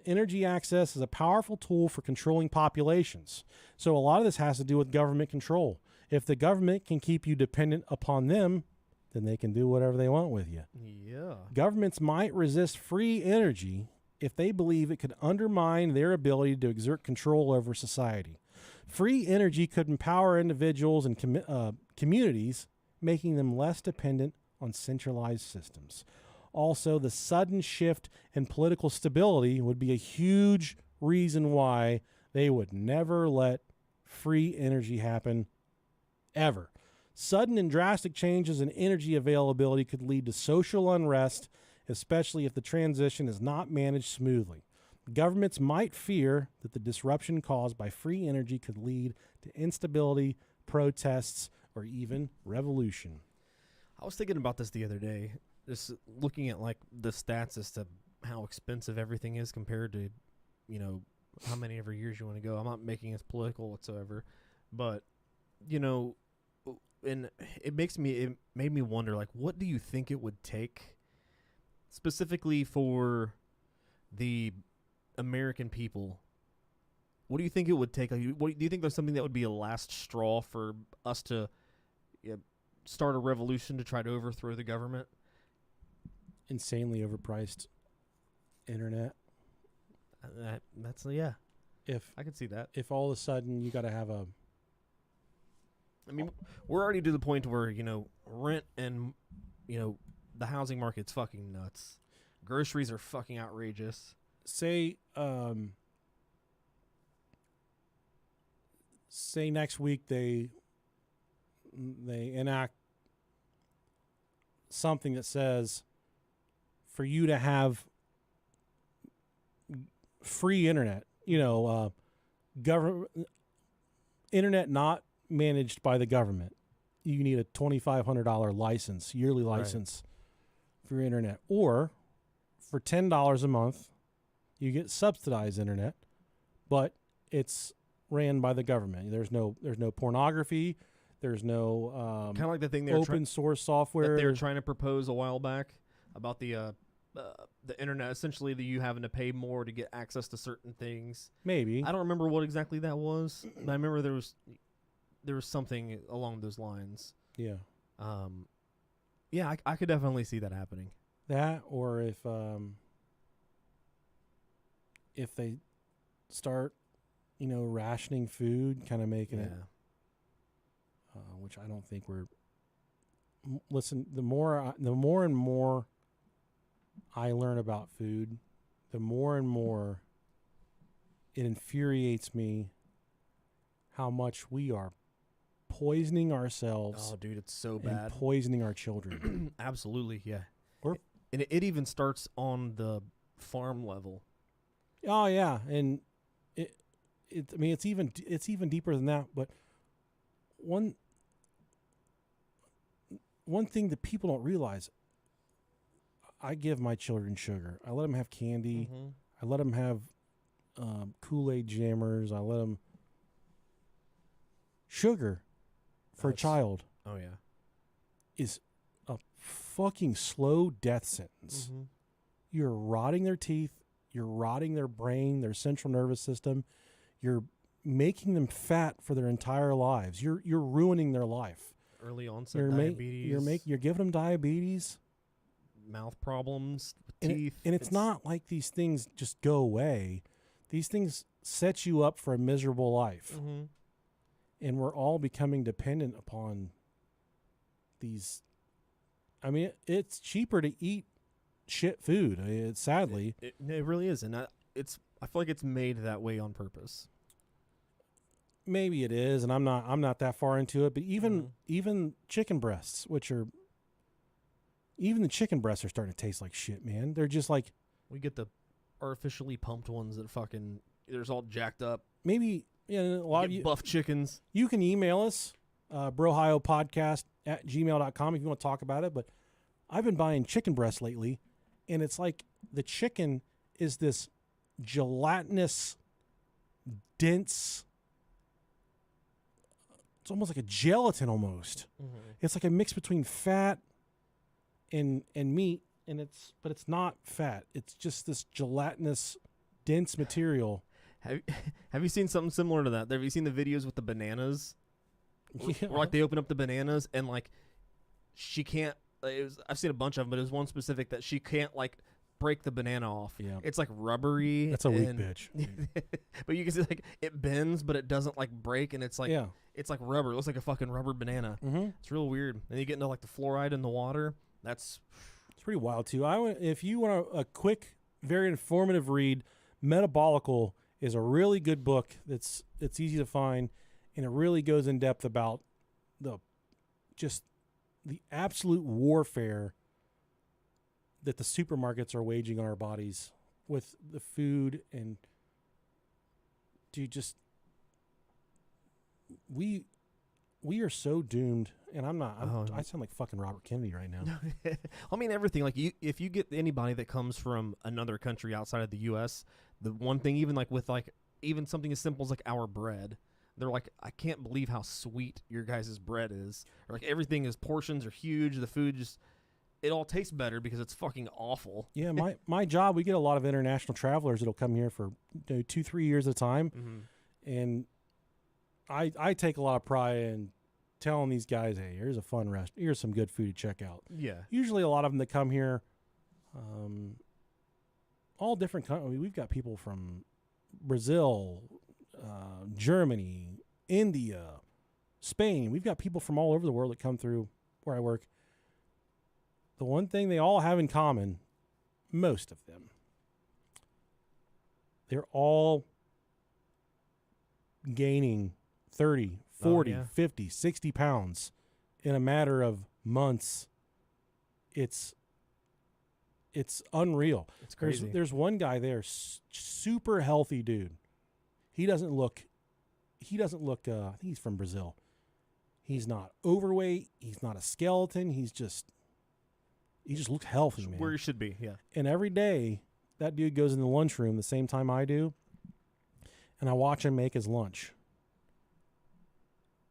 Energy access is a powerful tool for controlling populations. So a lot of this has to do with government control. If the government can keep you dependent upon them, then they can do whatever they want with you. Yeah. Governments might resist free energy if they believe it could undermine their ability to exert control over society. Free energy could empower individuals and communities, making them less dependent on centralized systems. Also, the sudden shift in political stability would be a huge reason why they would never let free energy happen ever. Sudden and drastic changes in energy availability could lead to social unrest, especially if the transition is not managed smoothly. Governments might fear that the disruption caused by free energy could lead to instability, protests, or even revolution. I was thinking about this the other day, just looking at like the stats as to how expensive everything is compared to, you know, how many ever years you want to go. I'm not making it political whatsoever, but you know, and it made me wonder, like, what do you think it would take specifically for the American people? What do you think it would take? Like, do you think there's something that would be a last straw for us to start a revolution to try to overthrow the government? Insanely overpriced internet. That's yeah. If I could see that. If all of a sudden you got to have a, I mean, we're already to the point where, you know, rent and, you know, the housing market's fucking nuts. Groceries are fucking outrageous. Say next week they enact something that says for you to have free internet, government internet not managed by the government, you need a $2,500 license, yearly license for your internet, or for $10 a month, you get subsidized internet, but it's ran by the government. There's no pornography. There's no kind of like the thing open source software that they were trying to propose a while back about the internet. Essentially, that you having to pay more to get access to certain things. Maybe I don't remember what exactly that was, but I remember there was something along those lines. Yeah. Yeah, I could definitely see that happening. That, or if they start, rationing food, kind of making it, which I don't think we're. Listen, the more and more I learn about food, the more and more it infuriates me how much we are poisoning ourselves. Oh, dude, it's so bad. And poisoning our children. Absolutely, yeah. And it even starts on the farm level. Oh yeah, and it's even deeper than that. But one thing that people don't realize, I give my children sugar. I let them have candy. Mm-hmm. I let them have Kool-Aid jammers. I let them sugar for a child. Oh yeah, is a fucking slow death sentence. Mm-hmm. You're rotting their teeth. You're rotting their brain, their central nervous system. You're making them fat for their entire lives. You're ruining their life. Early onset diabetes. You're giving them diabetes, mouth problems, teeth, and it's not like these things just go away. These things set you up for a miserable life, mm-hmm. and we're all becoming dependent upon these. I mean, it's cheaper to eat shit food. It's sadly, it really is, and I feel like it's made that way on purpose. Maybe it is, and I'm not that far into it. But even chicken breasts, even the chicken breasts are starting to taste like shit, man. They're just like, we get the artificially pumped ones that fucking there's all jacked up. Maybe a lot of you buff chickens. You can email us, brohiopodcast@gmail.com if you want to talk about it. But I've been buying chicken breasts lately, and it's like the chicken is this gelatinous, dense. It's almost like a gelatin almost. Mm-hmm. It's like a mix between fat and meat, but it's not fat. It's just this gelatinous, dense material. Have you seen something similar to that? Have you seen the videos with the bananas? Yeah. Where, like, they open up the bananas and like she can't. I've seen a bunch of them, but there's one specific that she can't like break the banana off. Yeah. It's like rubbery. That's a weak bitch. But you can see like it bends, but it doesn't like break, and it's like it's like rubber. It looks like a fucking rubber banana. Mm-hmm. It's real weird. And you get into like the fluoride in the water. It's pretty wild too. If you want a quick, very informative read, Metabolical is a really good book. It's easy to find, and it really goes in depth about the absolute warfare that the supermarkets are waging on our bodies with the food. And dude, we are so doomed. And I sound like fucking Robert Kennedy right now. I mean, everything. Like, if you get anybody that comes from another country outside of the U.S., the one thing, even even something as simple as like our bread, they're like, I can't believe how sweet your guys' bread is. Or like everything is, portions are huge. The food it all tastes better because it's fucking awful. Yeah, my job, we get a lot of international travelers that'll come here for 2-3 years at a time, and I take a lot of pride in telling these guys, hey, here's a fun restaurant, here's some good food to check out. Yeah. Usually a lot of them that come here, all different countries. We've got people from Brazil, Germany, India, Spain. We've got people from all over the world that come through where I work. The one thing they all have in common, most of them, they're all gaining 30, 40, 50, 60 pounds in a matter of months. It's unreal. It's crazy. There's one guy there, super healthy dude. He doesn't look, I think he's from Brazil. He's not overweight. He's not a skeleton. He just looks healthy, man. Where he should be, yeah. And every day, that dude goes in the lunchroom the same time I do, and I watch him make his lunch.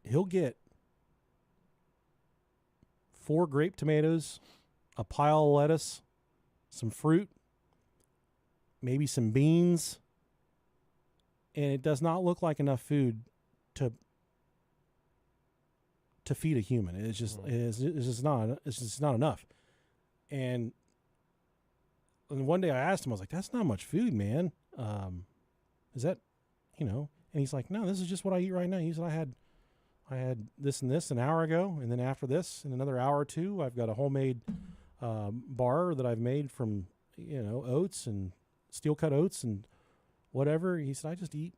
He'll get 4 grape tomatoes, a pile of lettuce, some fruit, maybe some beans, and it does not look like enough food to feed a human. It's just not enough. And one day I asked him, I was like, that's not much food, man. Is that, and he's like, no, this is just what I eat right now. He said, I had this and this an hour ago, and then after this, in another hour or two, I've got a homemade bar that I've made from, oats and steel-cut oats and whatever. He said, I just eat,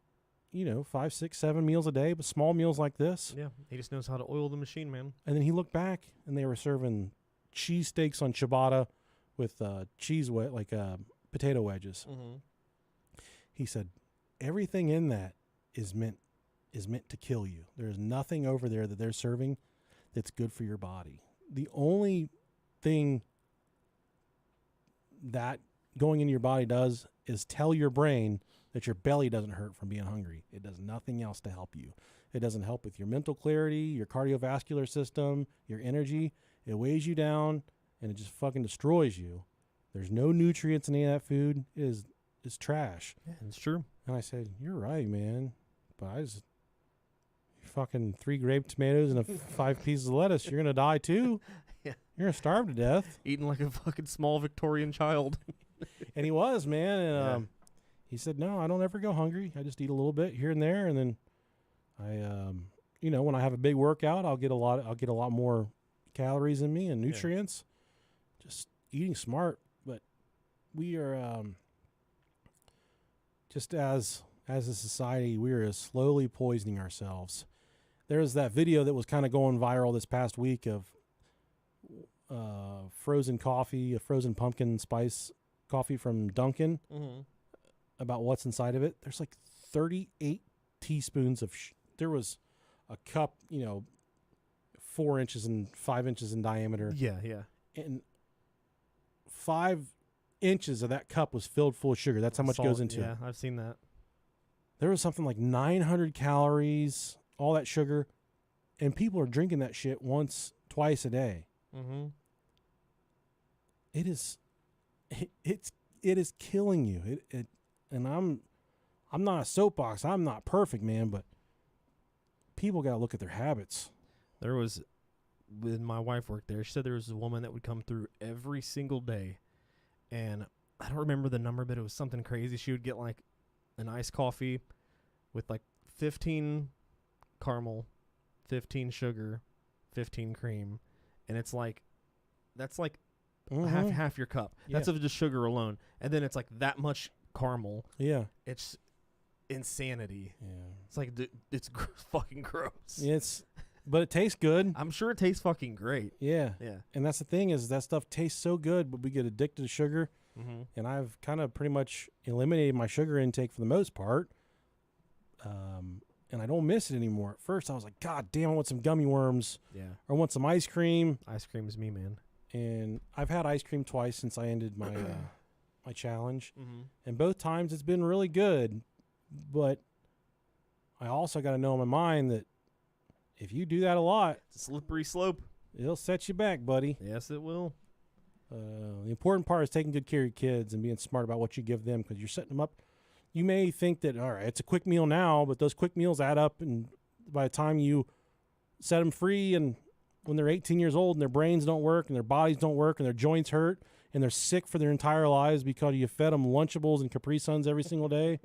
5, 6, 7 meals a day, but small meals like this. Yeah, he just knows how to oil the machine, man. And then he looked back, and they were serving cheesesteaks on ciabatta with potato wedges. Mm-hmm. He said, everything in that is meant to kill you. There's nothing over there that they're serving that's good for your body. The only thing that going into your body does is tell your brain that your belly doesn't hurt from being hungry. It does nothing else to help you. It doesn't help with your mental clarity, your cardiovascular system, your energy. It weighs you down, and it just fucking destroys you. There's no nutrients in any of that food. It is trash. Yeah, it's true. And I said, you're right, man. But I just fucking 3 grape tomatoes and 5 pieces of lettuce. You're going to die too. Yeah. You're going to starve to death. Eating like a fucking small Victorian child. And he was, man. And he said, no, I don't ever go hungry. I just eat a little bit here and there. And then I, when I have a big workout, I'll get a lot more calories in me and nutrients. Just eating smart. But we are, just as a society, we are slowly poisoning ourselves. There's that video that was kind of going viral this past week of frozen coffee, a frozen pumpkin spice coffee from Dunkin', about what's inside of it. There's like 38 teaspoons of there was a cup, 4 inches and 5 inches in diameter. Yeah. And 5 inches of that cup was filled full of sugar. That's how much goes into it. Yeah, I've seen that. There was something like 900 calories, all that sugar, and people are drinking that shit once, twice a day. Mm-hmm. It is killing you. And I'm not a soapbox. I'm not perfect, man, but people got to look at their habits. There was, when my wife worked there, she said there was a woman that would come through every single day, and I don't remember the number, but it was something crazy. She would get like an iced coffee with like 15 caramel, 15 sugar, 15 cream, and it's like, that's like half your cup. That's of just sugar alone, and then it's like that much caramel. Yeah. It's insanity. Yeah. It's like it's fucking gross. But it tastes good. I'm sure it tastes fucking great. Yeah. Yeah. And that's the thing is that stuff tastes so good, but we get addicted to sugar. Mm-hmm. And I've kind of pretty much eliminated my sugar intake for the most part. And I don't miss it anymore. At first, I was like, God damn, I want some gummy worms. Yeah. Or I want some ice cream. Ice cream is me, man. And I've had ice cream twice since I ended my my challenge. Mm-hmm. And both times it's been really good. But I also got to know in my mind that if you do that a lot, It's a slippery slope. it'll set you back, buddy. Yes, it will. The important part is taking good care of your kids and being smart about what you give them because you're setting them up. You may think that, all right, it's a quick meal now, but those quick meals add up. And by the time you set them free and when they're 18 years old and their brains don't work and their bodies don't work and their joints hurt and they're sick for their entire lives because you fed them Lunchables and Capri Suns every single day,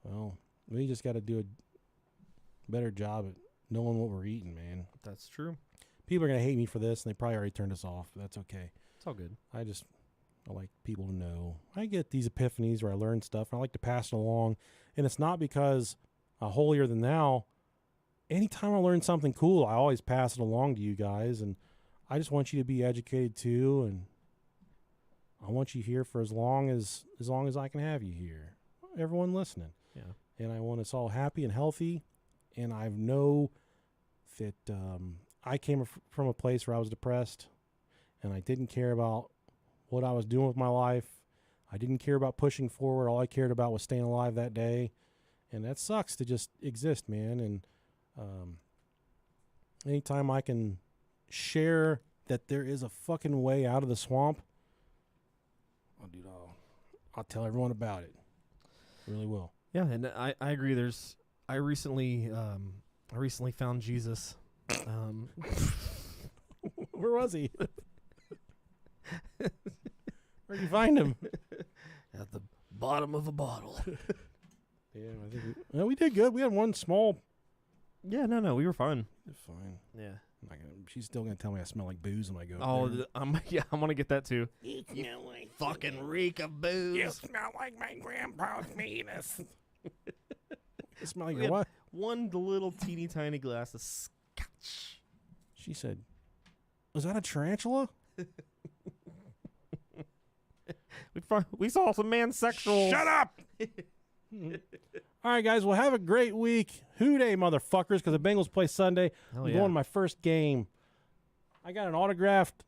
well, we just got to do a better job at knowing what we're eating, man. That's true. People are going to hate me for this, and they probably already turned us off, but that's okay. It's all good. I like people to know. I get these epiphanies where I learn stuff, and I like to pass it along. And it's not because I'm holier than thou. Anytime I learn something cool, I always pass it along to you guys, and I just want you to be educated too, and I want you here for as long as I can have you here. Everyone listening. Yeah. And I want us all happy and healthy, and I know that I came from a place where I was depressed, and I didn't care about what I was doing with my life. I didn't care about pushing forward. All I cared about was staying alive that day. And that sucks to just exist, man. And anytime I can share that there is a fucking way out of the swamp, oh, dude, I'll tell everyone about it. I really will. Yeah, and I agree. I recently found Jesus. Where was he? Where'd you find him? At the bottom of a bottle. Yeah, I think we did good. We had one small. Yeah, no, we were fine. Fine. Yeah. She's still gonna tell me I smell like booze when I go. Oh, there. I'm gonna get that too. You smell like Fucking reek of booze. You smell like my grandpa's penis. You smell like We your had what? One little teeny tiny glass of scotch. She said, "Was that a tarantula?" We saw some mansexuals. Shut up. All right, guys. Well, have a great week. Who day, motherfuckers, because the Bengals play Sunday. Hell I'm yeah. going to my first game. I got an autographed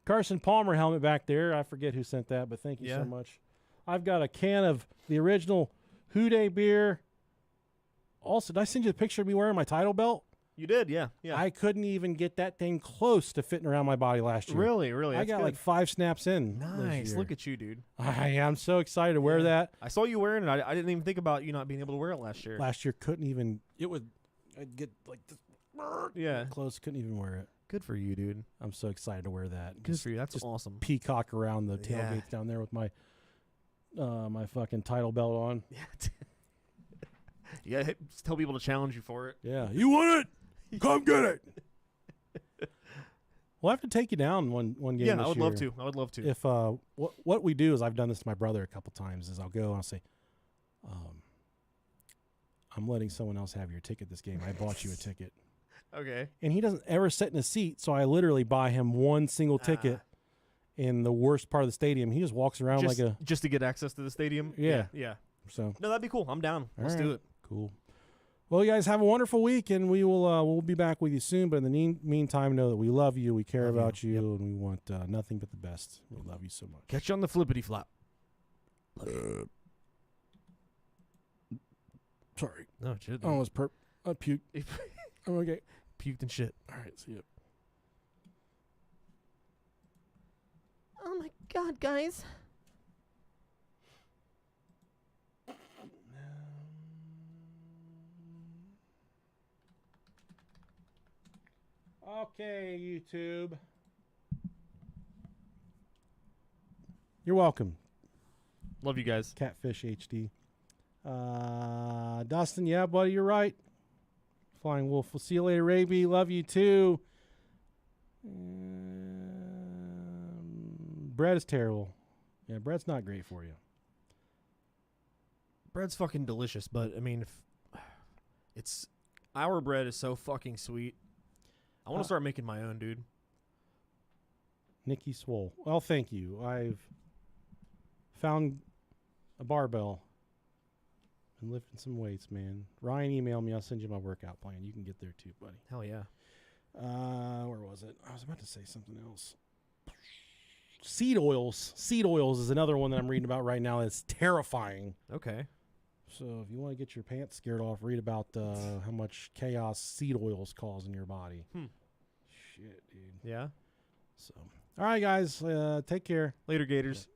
Carson Palmer helmet back there. I forget who sent that, but thank you so much. I've got a can of the original Who Day beer. Also, did I send you the picture of me wearing my title belt? You did, yeah. I couldn't even get that thing close to fitting around my body last year. Really? I That's got good. like 5 snaps in. Nice. Look at you, dude. I am so excited to wear that. I saw you wearing it. I didn't even think about you not being able to wear it last year. Last year couldn't even. I'd get like this. Yeah. Close. Couldn't even wear it. Good for you, dude. I'm so excited to wear that. Good for you. That's just awesome. Peacock around the tailgates down there with my my fucking title belt on. Yeah. Just tell people to challenge you for it. Yeah. You want it? Come get it. We'll have to take you down one game. Yeah, this I would year. love to. I would love to. If what we do is I've done this to my brother a couple times is I'll go and I'll say, I'm letting someone else have your ticket this game. I bought you a ticket. Okay. And he doesn't ever sit in a seat, so I literally buy him one single ticket in the worst part of the stadium. He just walks around just to get access to the stadium. Yeah. So no, that'd be cool. I'm down. Let's do it. Cool. Well, you guys have a wonderful week, and we will we'll be back with you soon. But in the meantime, know that we love you, we care about you, and we want nothing but the best. We love you so much. Catch you on the flippity flop. Sorry. No, shit. I almost I puked. I'm okay. Puked and shit. All right, see ya. Oh my god, guys. Okay, YouTube. You're welcome. Love you guys. Catfish HD. Dustin, yeah, buddy, you're right. Flying Wolf. We'll see you later, Raby. Love you too. Bread is terrible. Yeah, bread's not great for you. Bread's fucking delicious, but I mean, it's our bread is so fucking sweet. I want to start making my own, dude. Nikki Swole. Well, thank you. I've found a barbell and lifting some weights, man. Ryan, email me. I'll send you my workout plan. You can get there too, buddy. Hell yeah. Where was it? I was about to say something else. Seed oils. Seed oils is another one that I'm reading about right now that's terrifying. Okay. So if you want to get your pants scared off, read about how much chaos seed oils cause in your body. Shit, dude. Yeah. So, all right, guys. Take care. Later, Gators.